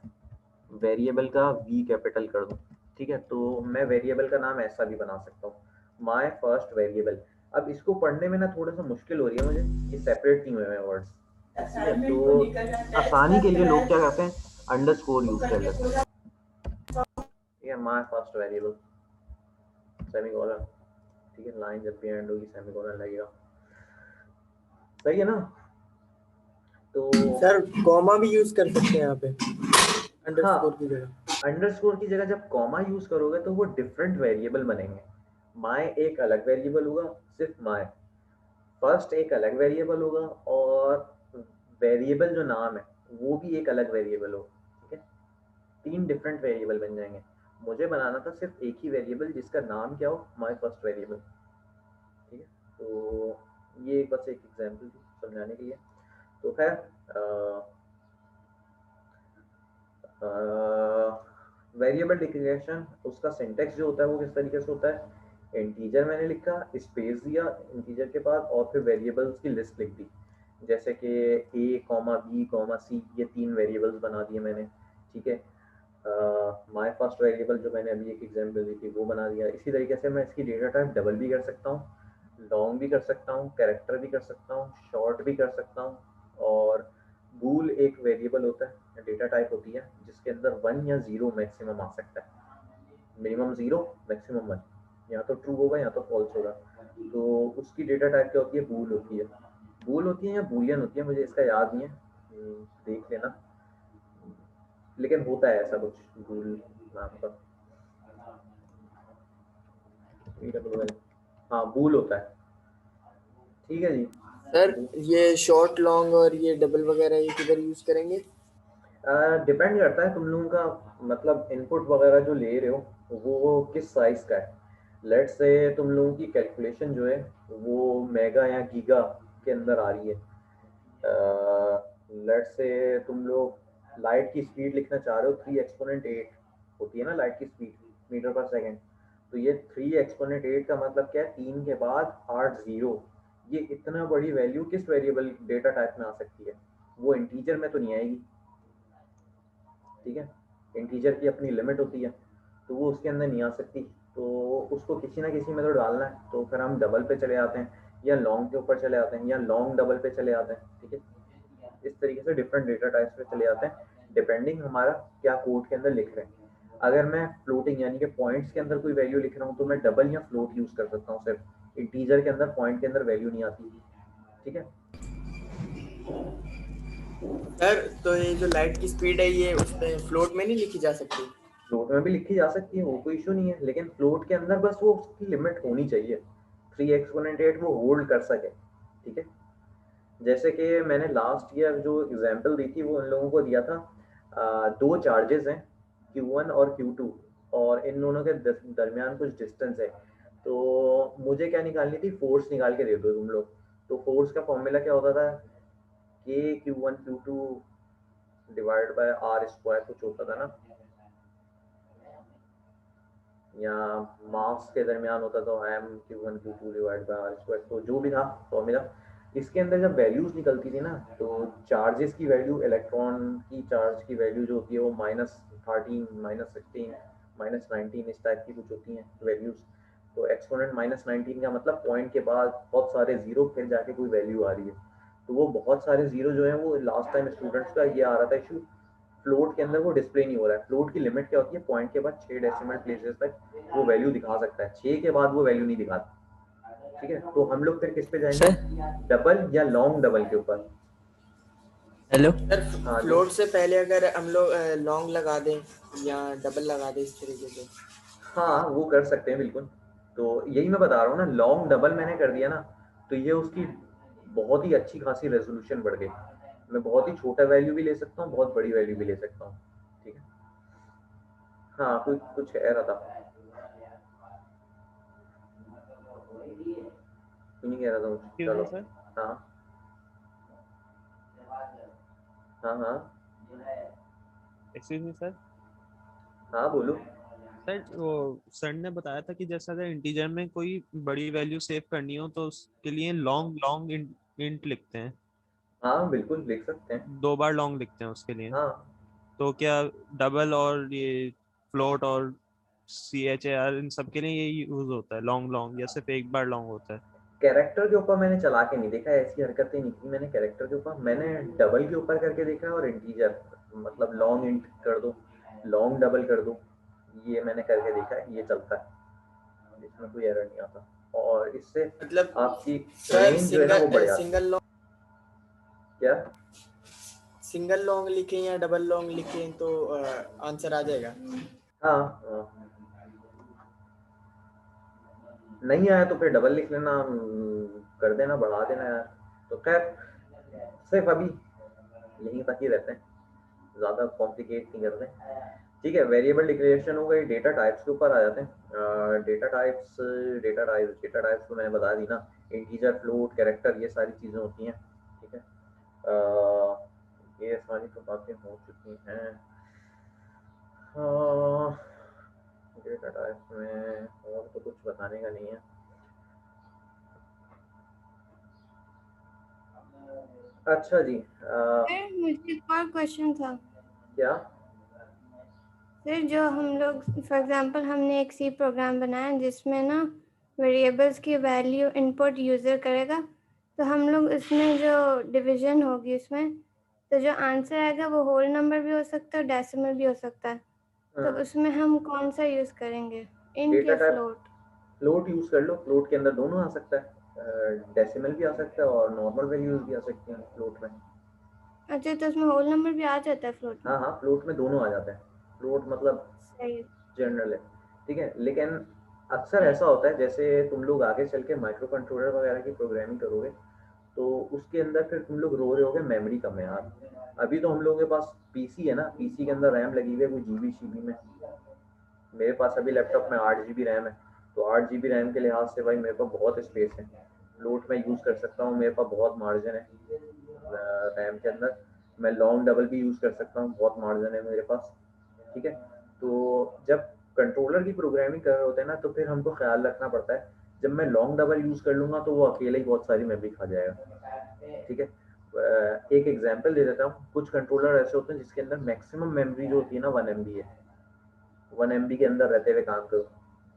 वेरिएबल का वी कैपिटल कर दूँ। ठीक है, तो मैं वेरिएबल का नाम ऐसा भी बना सकता हूँ, माय फर्स्ट वेरिएबल। अब इसको पढ़ने में ना थोड़ा सा मुश्किल हो रही है मुझे, ये सेपरेट नहीं हुए हैं वर्ड्स। ठीक है, तो आसानी के लिए लोग क्या करते हैं, अंडरस्कोर यूज कर लेते हैं। ठीक है, माय फर्स्ट वेरिएबल, सेमीकोलन। ठीक है, लाइन जब भी एंड होगी सेमीकोलन लगेगा, सही है ना? तो सर कॉमा भी यूज कर सकते हैं यहाँ पे हाँ, अंडरस्कोर की जगह। अंडरस्कोर की जगह जब कॉमा यूज करोगे तो वो डिफरेंट वेरिएबल बनेंगे। माय एक अलग वेरिएबल होगा, सिर्फ माय। फर्स्ट एक अलग वेरिएबल होगा, और वेरिएबल जो नाम है वो भी एक अलग वेरिएबल होगा। ठीक है, 3 डिफरेंट वेरिएबल बन जाएंगे। मुझे बनाना था सिर्फ एक ही वेरिएबल जिसका नाम क्या हो, माय फर्स्ट वेरिएबल। ठीक है, तो ये बस एक एग्जांपल थी समझाने के लिए। तो खैर वेरिएबल डिक्लेरेशन, उसका सिंटेक्स जो होता है वो किस तरीके से होता है, इंटीजर मैंने लिखा, स्पेस दिया इंटीजर के बाद, और फिर वेरिएबल्स की लिस्ट लिख दी, जैसे कि ए कॉमा बी कॉमा सी, ये 3 वेरिएबल्स बना दिए मैंने। ठीक है, माय फर्स्ट वेरिएबल जो मैंने अभी एक एग्जांपल दी थी वो बना दिया। इसी तरीके से मैं इसकी डेटा टाइप डबल भी कर सकता हूँ, लॉन्ग भी कर सकता हूँ, कैरेक्टर भी कर सकता हूँ, शॉर्ट भी कर सकता हूँ। और बूल एक वेरिएबल होता है, डेटा टाइप होती है जिसके अंदर 1 या 0 मैक्सिमम आ सकता है। मिनिमम 0, मैक्सिमम 1, या तो ट्रू होगा या तो फॉल्स होगा। तो उसकी डेटा टाइप क्या होती है? बूल होती है। बूल होती है या बूलियन होती है, मुझे इसका याद नहीं है, देख लेना, लेकिन होता है ऐसा कुछ बूल नाम का। हाँ बूल होता है, ठीक है जी। सर ये शॉर्ट लॉन्ग और ये डबल वगैरह ये किधर यूज करेंगे? डिपेंड करता है तुम लोगों का मतलब इनपुट वगैरह जो ले रहे हो वो किस साइज का है। लेट्स से तुम लोगों की कैलकुलेशन जो है वो मेगा या गीगा के अंदर आ रही है। लेट्स से तुम लोग लाइट की स्पीड लिखना चाह रहे हो, 3 एक्सपोनेंट 8 होती है ना लाइट की स्पीड मीटर पर सेकेंड। तो ये 3 एक्सपोनेंट 8 का मतलब क्या है? 3 के बाद 8 जीरो। ये इतना बड़ी वैल्यू किस वेरिएबल डेटा टाइप में आ सकती है? वो इंटीजर में तो नहीं आएगी, ठीक है। इंटीजर की अपनी लिमिट होती है तो वो उसके अंदर नहीं आ सकती। तो उसको किसी ना किसी में तो डालना है, तो फिर हम डबल पे चले आते हैं या लॉन्ग के ऊपर चले आते हैं या लॉन्ग डबल पे चले आते हैं, ठीक है। इस तरीके से डिफरेंट डेटा टाइप्स पे चले आते हैं डिपेंडिंग हमारा क्या कोड के अंदर लिख रहे हैं। अगर मैं फ्लोटिंग यानी कि पॉइंट्स के अंदर कोई वैल्यू लिख रहा हूँ तो मैं डबल या फ्लोट यूज कर सकता हूँ सिर्फ। इंटीजर के अंदर पॉइंट के अंदर वैल्यू नहीं आती, ठीक है। सर तो ये जो लाइट की स्पीड है ये उसमें फ्लोट में नहीं लिखी जा सकती? फ्लोट में भी लिखी जा सकती है, वो कोई इशू नहीं है, लेकिन फ्लोट के अंदर बस वो उसकी लिमिट होनी चाहिए, 3 एक्सपोनेंट 8 वो होल्ड कर सके, ठीक है। जैसे कि मैंने लास्ट ईयर जो एग्जांपल दी थी वो उन लोगों को दिया था, दो चार्जेस हैं Q1 और Q2 और इन दोनों के दरमियान कुछ डिस्टेंस है। तो मुझे क्या निकालनी थी? फोर्स निकाल के दे दो तुम लोग। तो फोर्स का फॉर्मूला क्या होता था? K Q1 Q2 divide by R square कुछ होता था ना, या मास के दरमियान होता तो M Q1 Q2 divide by R square. तो जो भी था फॉर्मूला, इसके अंदर जब वैल्यूज निकलती थी ना तो चार्जेस की वैल्यू, इलेक्ट्रॉन की चार्ज की वैल्यू जो होती है वो -13 -16 -19 इस टाइप की कुछ होती हैं वैल्यूज। तो एक्सपोनेंट -19 का मतलब पॉइंट के बाद बहुत सारे जीरो फिर जाके कोई वैल्यू आ रही है। तो वो बहुत सारे जीरो जो है वो लास्ट टाइम स्टूडेंट्स का ये आ रहा था इशू, फ्लोट के अंदर वो डिस्प्ले नहीं हो रहा है। फ्लोट की लिमिट क्या होती है? पॉइंट के बाद 6 डेसिमल प्लेसेस तक वो वैल्यू दिखा सकता है, 6 के बाद वो वैल्यू नहीं दिखाता, ठीक है। तो हम लोग फिर किस पे जाएंगे? डबल या लॉन्ग डबल के ऊपर। हेलो सर हाँ जी। फ्लोट से पहले अगर हम लोग लॉन्ग लगा दें या डबल लगा दें इस तरीके से? हाँ वो कर सकते हैं बिल्कुल। तो यही मैं बता रहा हूँ ना, लॉन्ग डबल मैंने कर दिया ना तो ये उसकी बहुत ही अच्छी खासी रेजोल्यूशन बढ़ गई। मैं बहुत ही छोटा वैल्यू भी ले सकता हूँ, बहुत बड़ी वैल्यू भी ले सकता हूँ, ठीक है। हाँ कुछ कुछ कह रहा था, नहीं कह रहा था कुछ, क्यों चलो। सर? हाँ हाँ हाँ एक्सक्यूज मी सर। हाँ बोलो। सर वो सर ने बताया था कि जैसे अगर इंटीजर में कोई बड़ी वैल्यू सेव करनी हो तो उसके लिए लॉन्ग लॉन्ग इंट लिखते हैं, हाँ बिल्कुल लिख सकते हैं। 2 बार लॉन्ग लिखते हैं उसके लिए। हाँ तो क्या डबल और ये फ्लोट और CHAR इन सब के लिए ये यूज होता है लॉन्ग लॉन्ग, या सिर्फ एक बार लॉन्ग होता है? कैरेक्टर के ऊपर मैंने चला के नहीं देखा, ऐसी हरकतें नहीं की मैंने कैरेक्टर के ऊपर। मैंने डबल के ऊपर करके देखा है और इंटीजर मतलब लॉन्ग इंट कर दो, लॉन्ग डबल कर दो, ये मैंने करके देखा है, ये चलता है, इसमें कोई एरर नहीं आता। और इससे मतलब आपकी सर रेंज जो है ना वो बढ़ जाती है। सिंगल लॉन्ग क्या? सिंगल लॉन्ग लिखें या डबल लॉन्ग लिखें तो आंसर आ जाएगा? हाँ नहीं आया तो फिर डबल लिख लेना, कर देना, बढ़ा देना यार। तो खैर सिर्फ अभी यहीं तक ही रहते हैं, ज़्यादा कॉम्प्लिकेट नहीं करते, ठीक है। वेरिएबल डिक्लेरेशन हो गई, डेटा टाइप्स के ऊपर आ जाते हैं। डेटा टाइप्स तो मैंने बता दी ना, इंटीजर, फ्लोट, कैरेक्टर, ये सारी चीज़ें होती हैं, ठीक है। ये सारी तो बातें हो चुकी हैं। डेटा टाइप्स में और तो कुछ बताने का नहीं है। अच्छा जी सर मुझे एक और क्वेश्चन था। क्या? फिर जो हम लोग फॉर एग्जांपल हमने एक सी प्रोग्राम बनाया जिसमें ना वेरिएबल्स की वैल्यू इनपुट यूज़र करेगा, तो हम लोग इसमें जो डिवीजन होगी उसमें, तो जो आंसर आएगा वो होल नंबर भी हो सकता है और डेसिमल भी हो सकता है। तो उसमें हम कौन सा यूज़ करेंगे, इंट डेटा या टाइप फ्लोट? फ्लोट यूज कर लो, फ्लोट के अंदर दोनों आ सकता है, डेसिमल भी आ सकता है और नॉर्मल वैल्यूज भी आ सकती हैं फ्लोट में। अच्छा, तो उसमें होल नंबर भी आ जाता है फ्लोट में? हाँ हाँ, फ्लोट में दोनों आ जाते हैं। फ्लोट मतलब सही। जनरल है, ठीक है। लेकिन अक्सर ऐसा होता है जैसे तुम लोग आगे चल के माइक्रो कंट्रोलर वगैरह की प्रोग्रामिंग करोगे तो उसके अंदर फिर तुम लोग रो रहे होगे मेमोरी कम है यार। अभी तो हम लोगों के पास पीसी है ना, पीसी के अंदर रैम लगी हुई है कोई जीबी शीबी में। मेरे पास अभी लैपटॉप में 8 GB रैम है, तो 8 GB रैम के लिहाज से भाई मेरे पास बहुत स्पेस है, फ्लोट में यूज़ कर सकता हूँ, मेरे पास बहुत मार्जिन है रैम के अंदर। मैं लॉन्ग डबल भी यूज़ कर सकता हूँ, बहुत मार्जिन है मेरे पास, ठीक है। तो जब कंट्रोलर की प्रोग्रामिंग कर रहे होते हैं ना तो फिर हमको ख्याल रखना पड़ता है, जब मैं लॉन्ग डबल यूज़ कर लूँगा तो वो अकेले ही बहुत सारी मेमोरी खा जाएगा, ठीक है। एक एग्जांपल दे देता हूँ, कुछ कंट्रोलर ऐसे होते हैं जिसके अंदर मैक्सिमम मेमोरी जो होती है ना 1 MB है, 1 MB के अंदर रहते हुए काम करो,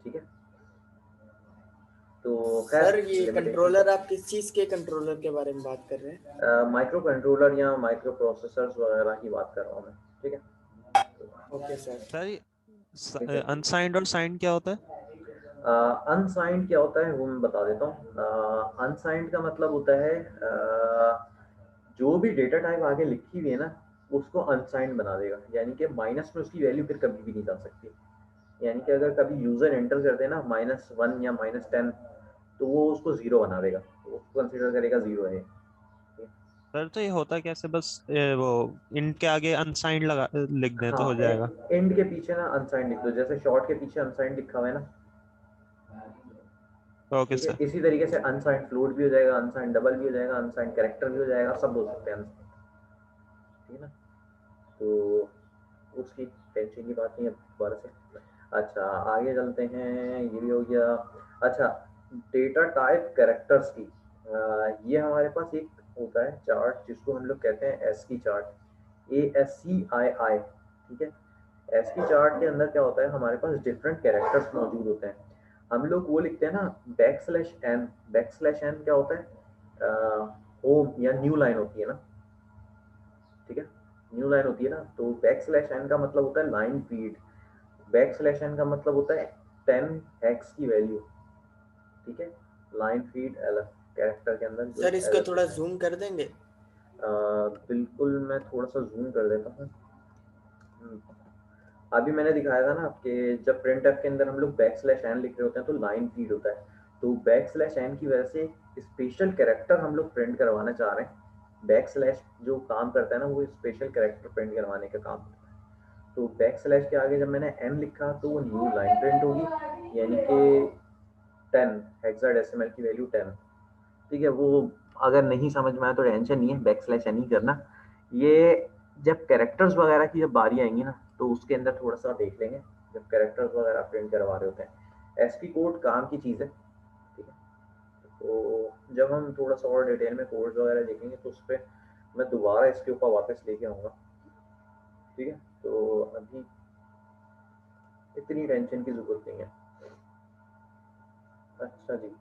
ठीक है। तो खैर सर ये लिमिटेशन कंट्रोलर आप किस चीज के कंट्रोलर के बारे में बात कर रहे हैं? माइक्रो कंट्रोलर या माइक्रो प्रोसेसर्स वगैरह की बात कर रहा हूँ मैं, ठीक है। Okay sir. सर ठीक है। अनसाइंड और साइंड क्या होता है? अनसाइंड क्या होता है वो मैं बता देता हूँ। अनसाइंड का मतलब होता है जो भी डेटा टाइप आगे लिखी हुई है ना उसको अनसाइंड बना देगा, यानी कि माइनस में उसकी वैल्यू फिर कभी भी नहीं जा सकती। यानी कि अगर कभी यूजर एंटर कर देना -1 या -10 तो वो उसको जीरो बना देगा, तो उसको कंसिडर करेगा जीरो है। सर तो ये होता कैसे, बस वो इंट के आगे अनसाइंड लगा लिख दें तो हाँ, हो जाएगा? एंड के पीछे ना अनसाइंड लिख दो, जैसे शॉर्ट के पीछे अनसाइंड लिखा हुआ है ना, ओके ठीक है। सर। इसी तरीके से अनसाइंड फ्लोट भी हो जाएगा, अनसाइंड डबल भी हो जाएगा, अनसाइंड कैरेक्टर भी हो जाएगा, सब हो सकते हैं unsigned, ठीक है ना। तो उसकी टेंशन की बात नहीं है दोबारा से। अच्छा आगे चलते हैं, ये भी हो गया। अच्छा, डेटा टाइप कैरेक्टर्स की ये हमारे पास एक होता है चार्ट जिसको हम लोग कहते हैं एस्की चार्ट, ASCII, ठीक है। एस्की चार्ट के अंदर क्या होता है, हमारे पास डिफरेंट कैरेक्टर्स मौजूद होते हैं। हम लोग वो लिखते हैं ना \n, \n क्या होता है, होम या न्यू लाइन होती है ना, ठीक है। न्यू लाइन होती है ना, तो \n का मतलब होता है लाइन फीड, \n का मतलब होता है 10 हेक्स की वैल्यू, ठीक है। लाइन फीड एलएफ कैरेक्टर के अंदर जो सर इसको एलएफ थोड़ा जूम कर देंगे? बिल्कुल मैं थोड़ा सा जूम कर देता हूँ। अभी मैंने दिखाया था ना कि जब प्रिंट एफ के अंदर हम लोग \n लिख रहे होते हैं तो लाइन फीड होता है, तो \n की वजह से स्पेशल कैरेक्टर हम लोग प्रिंट करवाना चाह रहे हैं। बैक / जो काम करता है ना वो स्पेशल कैरेक्टर प्रिंट करवाने का काम करता है। तो \, के आगे जब मैंने n लिखा तो वो न्यू लाइन प्रिंट होगी, यानी कि 10 हेक्साडेसिमल की वैल्यू 10, ठीक है। वो अगर नहीं समझ में आया तो टेंशन नहीं है, \n ही करना। ये जब कैरेक्टर्स वगैरह की जब बारी आएंगी ना तो उसके अंदर थोड़ा सा देख लेंगे, जब कैरेक्टर्स वगैरह प्रिंट करवा रहे होते हैं। एसपी कोड काम की चीज़ है, ठीक है। तो जब हम थोड़ा सा और डिटेल में कोड्स वगैरह देखेंगे तो उस पर मैं दोबारा इसके ऊपर वापस लेके आऊँगा, ठीक है। तो अभी इतनी टेंशन की जरूरत नहीं है। अच्छा जी,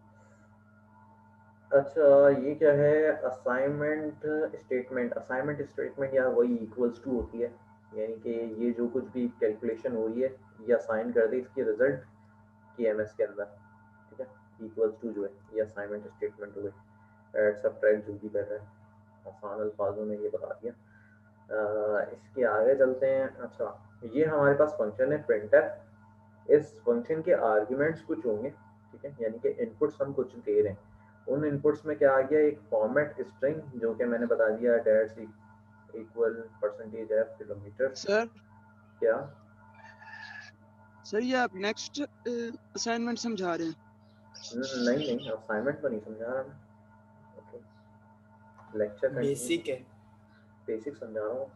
अच्छा ये क्या है, असाइनमेंट स्टेटमेंट या वही इक्वल्स टू होती है, यानी कि ये जो कुछ भी कैलकुलेशन हो रही है ये असाइन कर दे इसकी रिजल्ट KMS के अंदर, ठीक है। इक्वल्स टू जो है ये असाइनमेंट स्टेटमेंट हो गई, ऐड सब्ट्रैक्ट जो भी कर रहा है आसान अल्फाजों में ये बता दिया। इसके आगे चलते हैं। अच्छा ये हमारे पास फंक्शन है printf, इस फंक्शन के आर्ग्यूमेंट्स कुछ होंगे, ठीक है, यानी कि इनपुट्स हम कुछ दे रहे हैं। उन इनपुट्स में क्या आ गया, एक फॉर्मेट स्ट्रिंग जो कि मैंने बता दिया that's equal %f kilometre. Sir क्या सर ये आप नेक्स्ट असाइनमेंट समझा रहे हैं? नहीं नहीं, असाइनमेंट तो नहीं समझा रहा मैं, ओके। लेक्चर कंटिन्यू, बेसिक है। बेसिक समझा रहा हूँ,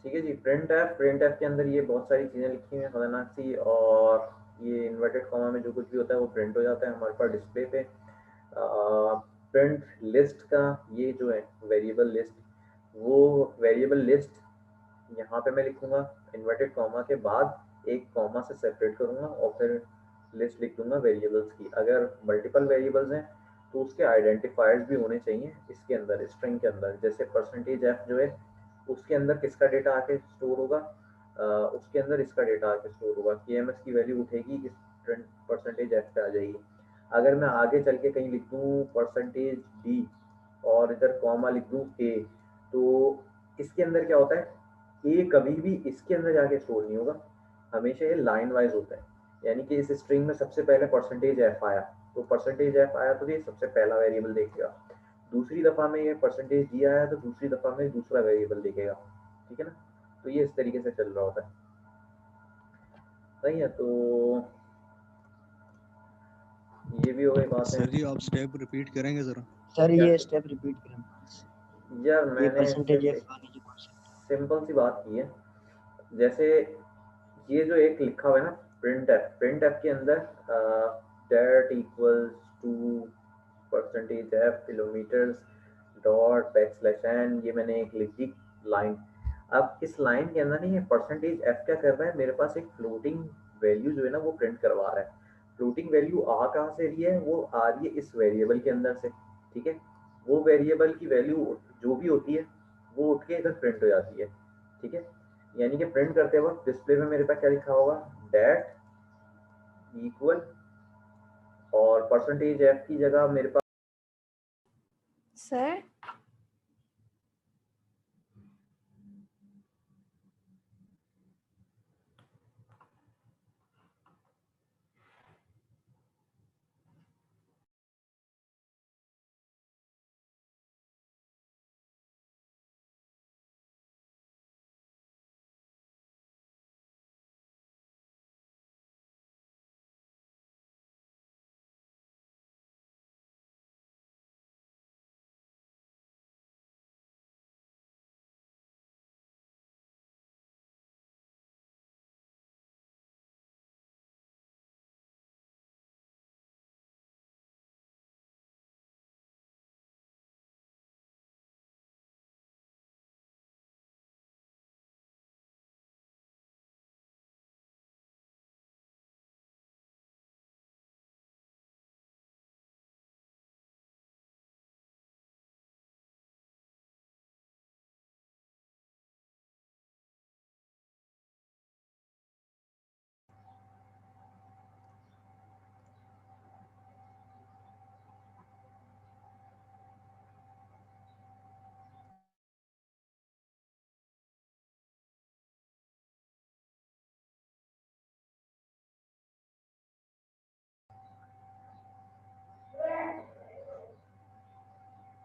ठीक है जी। प्रिंट एफ के अंदर ये बहुत सारी चीज़ें लिखी हुई हैं खतरनाक सी, और ये इन्वर्टेड कॉमा में जो कुछ भी होता है वो प्रिंट हो जाता है हमारे पास डिस्प्ले पे। प्रिंट लिस्ट का ये जो है वेरिएबल लिस्ट, वो वेरिएबल लिस्ट यहाँ पे मैं लिखूंगा इन्वर्टेड कॉमा के बाद एक कॉमा से सेपरेट करूंगा और फिर लिस्ट लिख दूंगा वेरिएबल्स की। अगर मल्टीपल वेरिएबल्स हैं तो उसके आइडेंटिफायर्स भी होने चाहिए इसके अंदर, स्ट्रिंग के अंदर। जैसे परसेंटेज एफ जो है उसके अंदर किसका डेटा आके स्टोर होगा, उसके अंदर इसका डेटा आके स्टोर होगा। KMS की वैल्यू उठेगी इस परसेंटेज एफ पे आ जाएगी। अगर मैं आगे चल के कहीं लिख दूँ परसेंटेज डी और इधर कॉमा लिख दूँ ए, तो इसके अंदर क्या होता है, ए कभी भी इसके अंदर जाके स्टोर नहीं होगा, हमेशा ये लाइन वाइज होता है। यानी कि इस स्ट्रिंग में सबसे पहले परसेंटेज एफ आया तो परसेंटेज एफ आया तो ये सबसे पहला वेरिएबल देखेगा। दूसरी दफ़ा में ये परसेंटेज डी आया तो दूसरी दफ़ा में दूसरा वेरिएबल देखेगा। ठीक है ना, तो ये इस तरीके से चल रहा होता है। सही है, तो ये भी हो गई बात है। सर जी आप स्टेप रिपीट करेंगे जरा? सर ये स्टेप रिपीट करें। यार ये मैंने परसेंटेज एफ वाली जो सिंपल सी बात की है। जैसे ये जो एक लिखा हुआ है ना प्रिंट एफ के अंदर that equals to percentage F kilometres dot backslash N, ये मैंने एक लिखी लाइन। अब इस लाइन के अंदर नहीं, ये परसेंटेज एफ क्या कर रहा है, मेरे पास एक फ्लोटिंग वैल्यू जो है ना वो प्रिंट करवा रहा है। फ्लोटिंग वैल्यू आ कहाँ से रही है, वो आ रही है इस वेरिएबल के अंदर से। ठीक है, वो वेरिएबल की वैल्यू जो भी होती है वो उठ के इधर प्रिंट हो जाती है। ठीक है, यानी कि प्रिंट करते वक्त डिस्प्ले में मेरे पास क्या लिखा होगा, डेट इक्वल और परसेंटेज एफ की जगह मेरे पास सर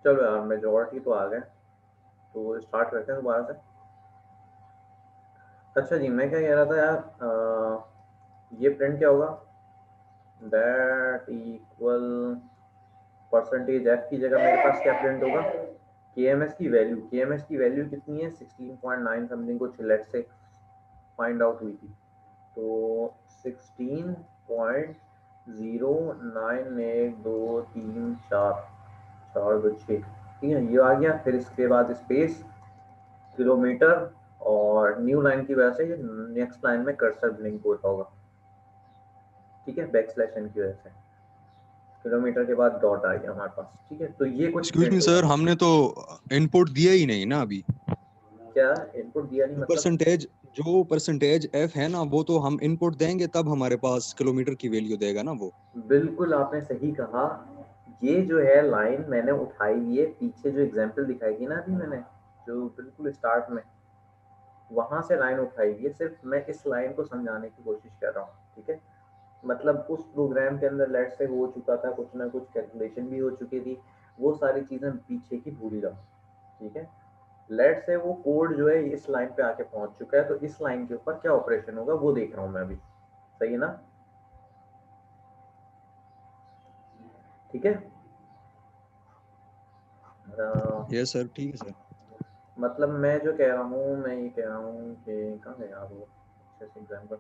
चलो यार मेजॉरिटी तो आ गए, तो स्टार्ट करते हैं दोबारा से। अच्छा जी, मैं क्या कह रहा था यार, ये प्रिंट क्या होगा, दैट इक्वल परसेंटेज एफ की जगह मेरे पास क्या प्रिंट होगा, KMS की वैल्यू। KMS की वैल्यू कितनी है, 16.9 समथिंग कुछ लेट से फाइंड आउट हुई थी, तो 16.091234 426, ठीक है, ये आ गया। फिर इसके बाद स्पेस किलोमीटर और न्यू लाइन की वजह से ये नेक्स्ट लाइन में कर्सर ब्लिंक होता होगा। ठीक है, बैकस्लैश एन की वजह से किलोमीटर के बाद डॉट आ गया हमारे पास। ठीक है, तो ये कुछ एक्सक्यूज मी सर, हमने तो इनपुट दिया ही नहीं ना अभी। क्या इनपुट दिया नहीं मतलब, जो परसेंटेज एफ है ना वो तो हम इनपुट देंगे तब हमारे पास किलोमीटर की वैल्यू देगा ना वो। बिल्कुल आपने सही कहा। ये जो है लाइन मैंने उठाई हुई है, पीछे जो एग्जांपल दिखाई थी ना अभी मैंने, जो बिल्कुल स्टार्ट में, वहां से लाइन उठाई हुई है। सिर्फ मैं इस लाइन को समझाने की कोशिश कर रहा हूँ। ठीक है, मतलब उस प्रोग्राम के अंदर लेट से हो चुका था, कुछ ना कुछ कैलकुलेशन भी हो चुकी थी, वो सारी चीजें पीछे की भूल जाओ। ठीक है, लेट से वो कोड जो है इस लाइन पे आके पहुंच चुका है, तो इस लाइन के ऊपर क्या ऑपरेशन होगा वो देख रहा हूँ मैं अभी। सही है ना, ठीक है। यस सर, ठीक है सर। मतलब मैं जो कह रहा हूँ, मैं ये कह रहा हूँ कि कहाँ गया वो अच्छे एग्जाम्पल,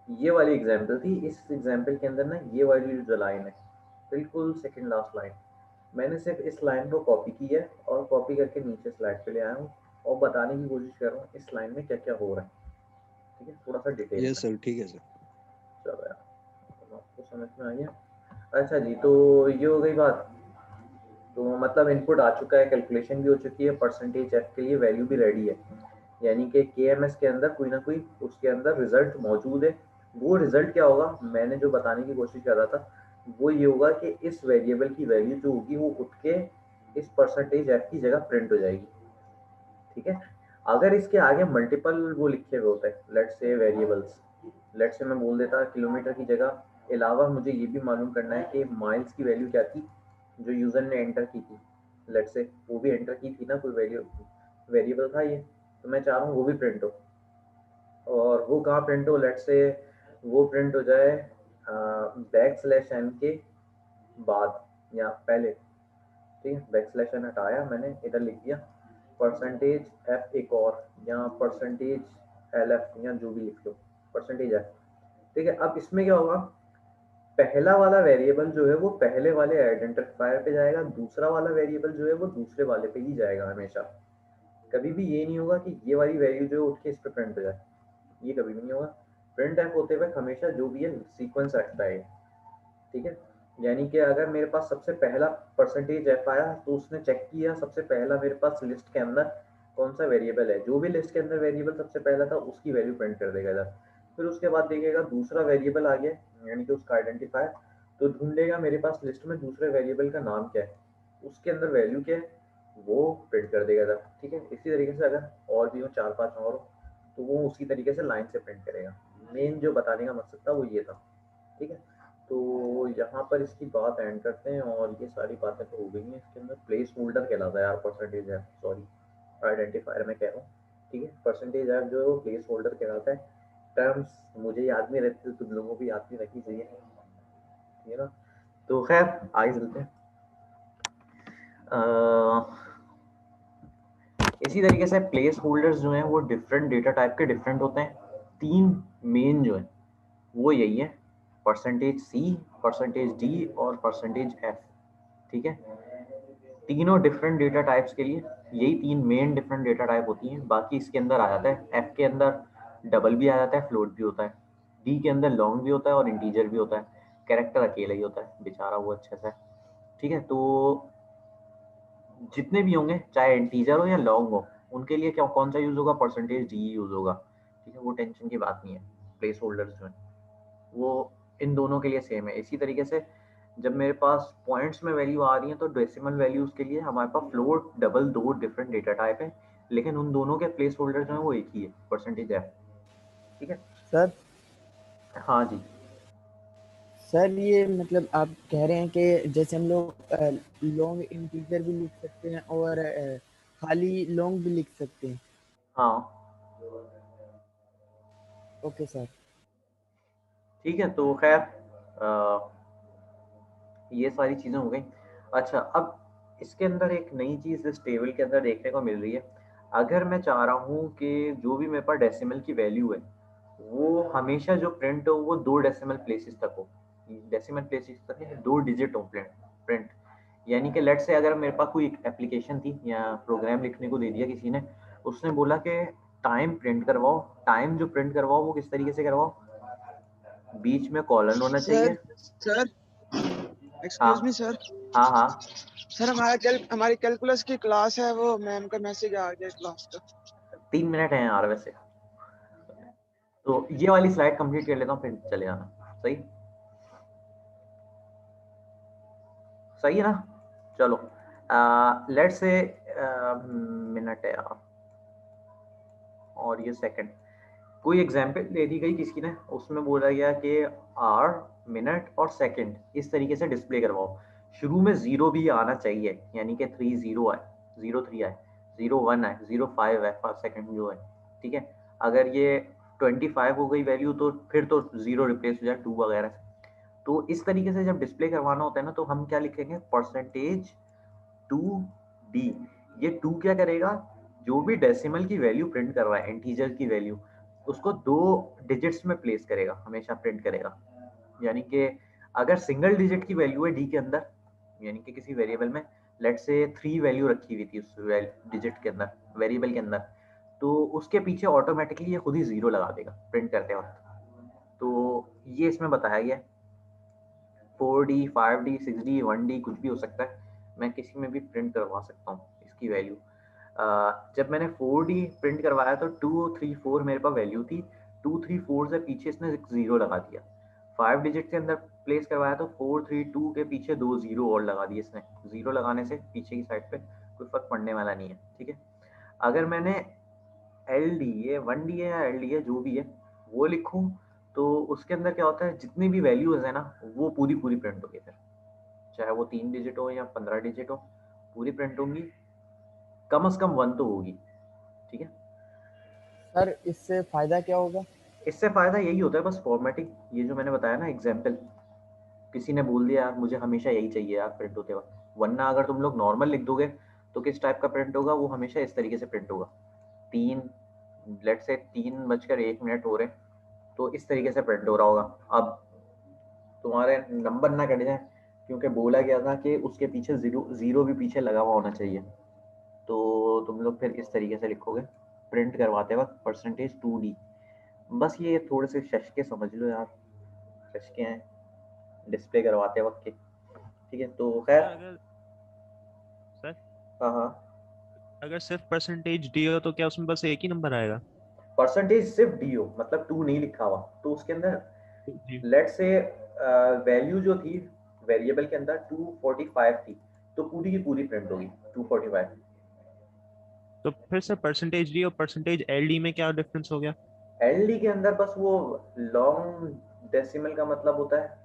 ये वाली एग्जाम्पल थी। इस एग्जाम्पल के अंदर ना ये वाली जो लाइन है बिल्कुल सेकंड लास्ट लाइन, मैंने सिर्फ इस लाइन को कॉपी की है और कॉपी करके नीचे स्लाइड पे ले आया हूँ। और बताने की कोशिश कर रहा हूँ इस लाइन में क्या क्या हो रहा है, ठीक है, थोड़ा सा डिटेल में। यस सर, ठीक है सर। चलो यार, तो आपको समझ में आ गया। अच्छा जी, तो ये हो गई बात। तो मतलब इनपुट आ चुका है, कैलकुलेशन भी हो चुकी है, परसेंटेज एफ के लिए वैल्यू भी रेडी है, यानी कि KMS के अंदर कोई ना कोई उसके अंदर रिजल्ट मौजूद है। वो रिजल्ट क्या होगा, मैंने जो बताने की कोशिश कर रहा था वो ये होगा कि इस वेरिएबल की वैल्यू जो होगी वो उठ के इस परसेंटेज एफ की जगह प्रिंट हो जाएगी, ठीक है। अगर इसके आगे मल्टीपल वो लिखे हुए होते हैं, let's say variables, let's say मैं बोल देता किलोमीटर की जगह अलावा मुझे ये भी मालूम करना है कि माइल्स की वैल्यू क्या थी जो यूजर ने एंटर की थी, लेट्स से वो भी एंटर की थी ना, कोई वेरिएबल था ये, तो मैं चाह रहा हूँ वो भी प्रिंट हो। और वो कहाँ प्रिंट हो, लेट्स से वो प्रिंट हो जाए बैकस्लैश n के बाद या पहले, ठीक है। बैकस्लैश n हटाया मैंने, इधर लिख दिया परसेंटेज f एक और, या परसेंटेज LF, या जो भी लिख लो, परसेंटेज f, ठीक है। अब इसमें क्या होगा, पहला वाला वेरिएबल जो है वो पहले वाले आइडेंटिफायर पे जाएगा, दूसरा वाला वेरिएबल जो है वो दूसरे वाले पे ही जाएगा हमेशा। कभी भी ये नहीं होगा कि ये वाली वैल्यू जो है उठ के इस पे प्रिंट हो जाए, ये कभी भी नहीं होगा। प्रिंट एफ होते हुए हमेशा जो भी है सीक्वेंस रखता है, ठीक है। यानी कि अगर मेरे पास सबसे पहला परसेंटेज एफ आया तो उसने चेक किया सबसे पहला मेरे पास लिस्ट के अंदर कौन सा वेरिएबल है, जो भी लिस्ट के अंदर वेरिएबल सबसे पहला था उसकी वैल्यू प्रिंट कर देगा इधर। फिर उसके बाद देखेगा दूसरा वेरिएबल आ गया यानी कि उसका आइडेंटिफायर, तो ढूंढेगा मेरे पास लिस्ट में दूसरे वेरिएबल का नाम क्या है, उसके अंदर वैल्यू क्या है, वो प्रिंट कर देगा इधर, ठीक है। इसी तरीके से अगर और भी हो 4-5 और हो तो वो उसी तरीके से लाइन से प्रिंट करेगा। मेन जो बताने का मकसद था वो ये था, ठीक है। तो यहाँ पर इसकी बात एंड करते हैं, और ये सारी बातें तो हो गई हैं। इसके अंदर प्लेस होल्डर कहलाता है यार, परसेंटेज है, सॉरी आइडेंटिफायर में कह रहा हूँ, ठीक है। परसेंटेज है जो है वो प्लेस होल्डर कहलाता है। टर्म्स मुझे याद नहीं रहती, तुम लोगों को भी याद नहीं रखनी चाहिए, ठीक है ना। तो खैर आगे चलते हैं। इसी तरीके से प्लेस होल्डर्स जो हैं वो डिफरेंट डेटा टाइप के डिफरेंट होते हैं। 3 मेन जो है वो यही है, परसेंटेज C, परसेंटेज D और परसेंटेज F, ठीक है। तीनों डिफरेंट डेटा टाइप्स के लिए यही 3 मेन डिफरेंट डेटा टाइप होती हैं। बाकी इसके अंदर आ जाता है, F के अंदर डबल भी आ जाता है, फ्लोट भी होता है, D के अंदर लॉन्ग भी होता है और इंटीजर भी होता है, कैरेक्टर अकेला ही होता है बेचारा वो अच्छे से, ठीक है। तो जितने भी होंगे चाहे इंटीजर हो या लॉन्ग हो, उनके लिए क्या कौन सा यूज होगा, परसेंटेज D यूज होगा, ठीक है। वो टेंशन की बात नहीं है, प्लेस होल्डर्स जो है वो इन दोनों के लिए सेम है। इसी तरीके से जब मेरे पास पॉइंट्स में वैल्यू आ रही है तो डेसिमल वैल्यूज के लिए हमारे पास float double 2 different data type है, लेकिन उन दोनों के प्लेस होल्डर जो है वो एक ही है, परसेंटेज F, ठीक है सर। हाँ जी सर ये मतलब आप कह रहे हैं कि जैसे हम लोग लॉन्ग इंटीजर भी लिख सकते हैं और खाली लॉन्ग भी लिख सकते हैं। हाँ ओके सर। ठीक है। तो खैर ये सारी चीज़ें हो गई। अच्छा, अब इसके अंदर एक नई चीज़ इस टेबल के अंदर देखने को मिल रही है। अगर मैं चाह रहा हूँ कि जो भी मेरे पास डेसिमल की वैल्यू है वो हमेशा जो प्रिंट हो वो 2 डेसिमल प्लेसेस तक हो, डेसिमल प्लेसेस तक है, 2 डिजिट हो प्रिंट। यानी कि लेट्स से अगर मेरे पास कोई एप्लीकेशन थी या प्रोग्राम लिखने को दे दिया किसी ने, उसने बोला कि टाइम प्रिंट करवाओ, टाइम जो प्रिंट करवाओ वो किस तरीके से करवाओ, बीच में कॉलन होना चाहिए। सर हाँ एक्सक्यूज मी सर। हाँ हाँ सर हमारी कैलकुलस की क्लास है, वो मैम का मैसेज आ गया क्लास का। 3 मिनट है यार वैसे, तो ये वाली स्लाइड कंप्लीट कर लेता हूँ फिर चले जाना। सही सही है ना। चलो लेट्स से मिनट है यार और ये सेकंड, कोई एग्जांपल दे दी गई किसी ने, उसमें बोला गया कि आवर, मिनट और सेकंड इस तरीके से डिस्प्ले करवाओ। शुरू में 0 भी आना चाहिए, यानी कि 3 0 आए, 0 3 आए, 0 1 आए, 0 5 है फर्स्ट सेकंड जो है, ठीक है। अगर ये 25 हो गई वैल्यू तो फिर तो 0 रिप्लेस हो जाए 2 वगैरह से। तो इस तरीके से जब डिस्प्ले करवाना होता है ना तो हम क्या लिखेंगे, परसेंटेज 2D। ये 2 क्या करेगा, जो भी डेसिमल की वैल्यू प्रिंट कर रहा है, इंटीजर की वैल्यू, उसको 2 डिजिट्स में प्लेस करेगा, हमेशा प्रिंट करेगा। यानी कि अगर सिंगल डिजिट की वैल्यू है D के अंदर, यानी कि किसी वेरिएबल में लेट्स से 3 वैल्यू रखी हुई थी उस डिजिट के अंदर, वेरिएबल के अंदर, तो उसके पीछे ऑटोमेटिकली ये खुद ही 0 लगा देगा प्रिंट करते वक्त। तो ये इसमें बताया गया है। 4D 5D 6D 1D कुछ भी हो सकता है, मैं किसी में भी प्रिंट करवा सकता हूँ इसकी वैल्यू। जब मैंने 4D प्रिंट करवाया तो 2 3 4 मेरे पास वैल्यू थी, 2 3 4 से पीछे इसने 0 लगा दिया। 5 डिजिट के अंदर प्लेस करवाया तो 4 3 2 के पीछे 2 0 और लगा दिए इसने। 0 लगाने से पीछे की साइड पे कोई फर्क पड़ने वाला नहीं है, ठीक है। अगर मैंने LD है 1D है या LD है जो भी है वो लिखूं तो उसके अंदर क्या होता है, जितनी भी वैल्यूज है ना वो पूरी प्रिंट होगी, फिर चाहे वो 3 डिजिट हो या 15 डिजिट हो, पूरी प्रिंट होंगी, कम से कम 1 तो होगी, ठीक है। सर इससे फायदा क्या होगा? इससे फायदा यही होता है बस फॉर्मेटिंग, ये जो मैंने बताया ना एग्जाम्पल, किसी ने बोल दिया यार मुझे हमेशा यही चाहिए यार प्रिंट होते वक्त, वरना अगर तुम लोग नॉर्मल लिख दोगे तो किस टाइप का प्रिंट होगा, वो हमेशा इस तरीके से प्रिंट होगा। 3:01 हो रहे तो इस तरीके से प्रिंट हो रहा होगा। अब तुम्हारे नंबर ना कट जाए, क्योंकि बोला गया था कि उसके पीछे जीरो भी पीछे लगा हुआ होना चाहिए, तो तुम लोग फिर इस तरीके से लिखोगे प्रिंट करवाते वक्त %2D। बस ये थोड़े से शशके समझ लो यार, शशके हैं डिस्प्ले करवाते वक्त के, ठीक है। तो खैर अगर सर हाँ हाँ, अगर सिर्फ %d हो तो क्या उसमें बस एक ही नंबर आएगा? परसेंटेज सिर्फ डी हो, मतलब 2 नहीं लिखा हुआ, तो उसके अंदर जी। लेट से वैल्यू जो थी वेरिएबल के अंदर 245 थी, तो पूरी की पूरी प्रिंट होगी 245। तो फिर सर %d और %ld में क्या डिफरेंस हो गया? LD के अंदर बस वो लॉन्ग डेसिमल का मतलब होता है,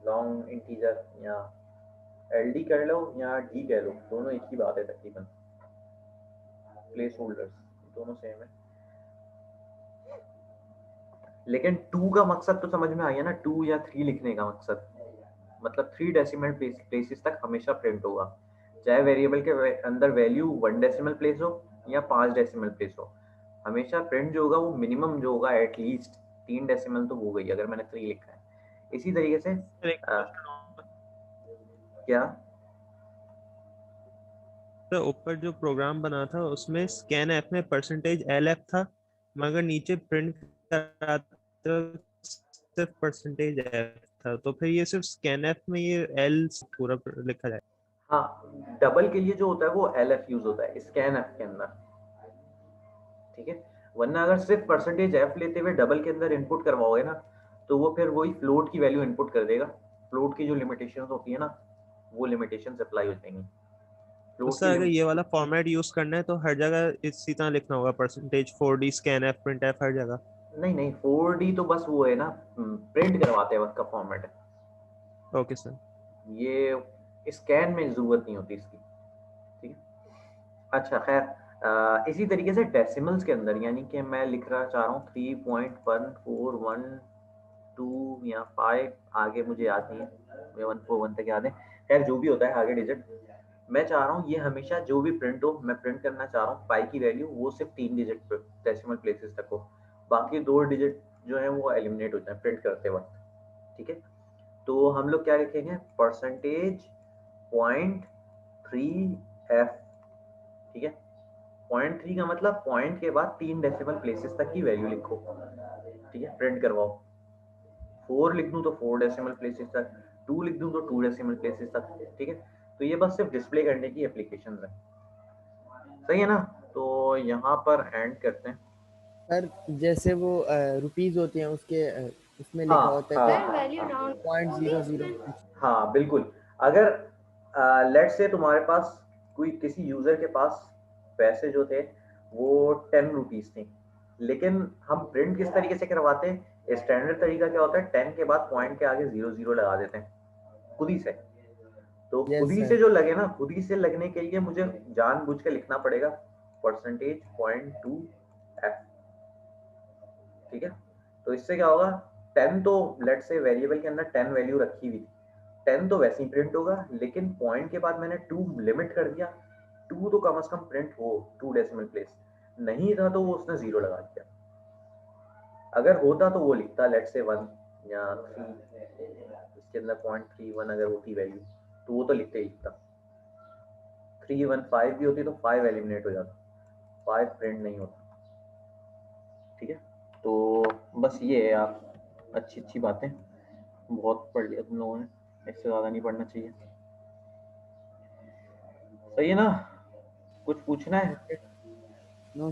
लॉन्ग इंटीजर, या LD कर लो या D कह लो, दोनों एक ही बात है तकरीबन, प्लेस होल्डर्स दोनों सेम है। लेकिन 2 का मकसद तो समझ में आ गया ना, 2 या 3 लिखने का मकसद, मतलब 3 डेसिमल प्लेसेस तक हमेशा प्रिंट होगा, चाहे वेरिएबल के अंदर वैल्यू 1 डेसिमल प्लेस हो या 5 डेसिमल प्लेस हो, हमेशा प्रिंट जो होगा वो मिनिमम जो होगा एटलीस्ट 3 डेसिमल तो हो गई अगर मैंने 3 लिखा है। इसी तरीके से सर एक क्या तो ऊपर जो प्रोग्राम बना था उसमें scanf में %lf था, मगर नीचे प्रिंट कराते सिर्फ %f था, तो फिर ये सिर्फ scanf में ये l पूरा लिखा जाए? हाँ, डबल के लिए जो होता है वो LF यूज होता है स्कैन एफ के अंदर, ठीक है। वरना अगर सिर्फ %f लेते हुए डबल के अंदर इनपुट करवाओगे ना तो वो फिर वही फ्लोट की वैल्यू इनपुट कर देगा, फ्लोट की जो लिमिटेशंस होती है ना वो लिमिटेशंस अप्लाई हो जाएंगी, तो फ्लोट सर अगर ये वाला फॉर्मेट यूज करना है तो हर जगह इसी तरह लिखना होगा, %4d scanf printf हर जगह? नहीं 4D तो बस वो है ना प्रिंट करवाते वक्त का फॉर्मेट है, ओके सर। ये स्कैन में जरूरत नहीं होती इसकी, ठीक है। अच्छा खैर, इसी तरीके से डेसिमल्स के अंदर, यानी कि मैं लिख रहा चाह रहा हूँ 3.1412 या 5, आगे मुझे याद नहीं है, मुझे 141 तक याद है, खैर जो भी होता है आगे डिजिट, मैं चाह रहा हूँ ये हमेशा जो भी प्रिंट हो, मैं प्रिंट करना चाह रहा हूँ पाई की वैल्यू वो सिर्फ 3 डिजिट डेसिमल प्लेसेस तक हो, बाकी 2 डिजिट जो है वो एलिमिनेट हो जाए प्रिंट करते वक्त, ठीक है। तो हम लोग क्या लिखेंगे, %.3f, ठीक है। 0.3 का मतलब पॉइंट के बाद 3 डेसिमल प्लेसेस तक की वैल्यू लिखो, ठीक है, प्रिंट करवाओ। 4 लिख दूं तो 4 डेसिमल प्लेसेस तक, 2 लिख दूं तो 2 डेसिमल प्लेसेस तक, ठीक है। तो ये बस सिर्फ डिस्प्ले करने की एप्लीकेशन है, सही है ना। तो यहाँ पर एंड करते हैं। सर जैसे वो रुपीज होते हैं उसके उसमें लिखा हाँ होता हाँ है सर वैल्यू राउंड .00। हाँ बिल्कुल, अगर लेट से तुम्हारे पास कोई किसी यूजर के पास पैसे जो थे वो 10 रुपीज थे, लेकिन हम प्रिंट किस तरीके से करवाते हैं, स्टैंडर्ड तरीका क्या होता है 10 के बाद पॉइंट के आगे 0 लगा देते हैं खुद ही से, तो खुद यस ही सर। से जो लगे ना, खुद ही से लगने के लिए मुझे जानबूझ के लिखना पड़ेगा %.2f, ठीक है। तो इससे क्या होगा, 10 तो लेट से वेरिएबल के अंदर 10 वैल्यू रखी हुई थी, 10 तो वैसे ही प्रिंट होगा, लेकिन पॉइंट के बाद मैंने 2 लिमिट कर दिया, 2 तो कम से कम प्रिंट हो 2 डेसिमल प्लेस, नहीं था तो वो उसने 0 लगा दिया, अगर होता तो वो लिखता लेट से 1 या 3, इसके अंदर .31 अगर होती वैल्यू तो वो तो लिखते ही लिखता, 315 भी होती तो 5 एलिमिनेट हो जाता, 5 प्रिंट नहीं होता। ठीक है, तो बस ये है आप अच्छी बातें बहुत पढ़ लिया तुम लोगों ने, इससे ज़्यादा नहीं पढ़ना चाहिए। सही है ना, कुछ पूछना है? नो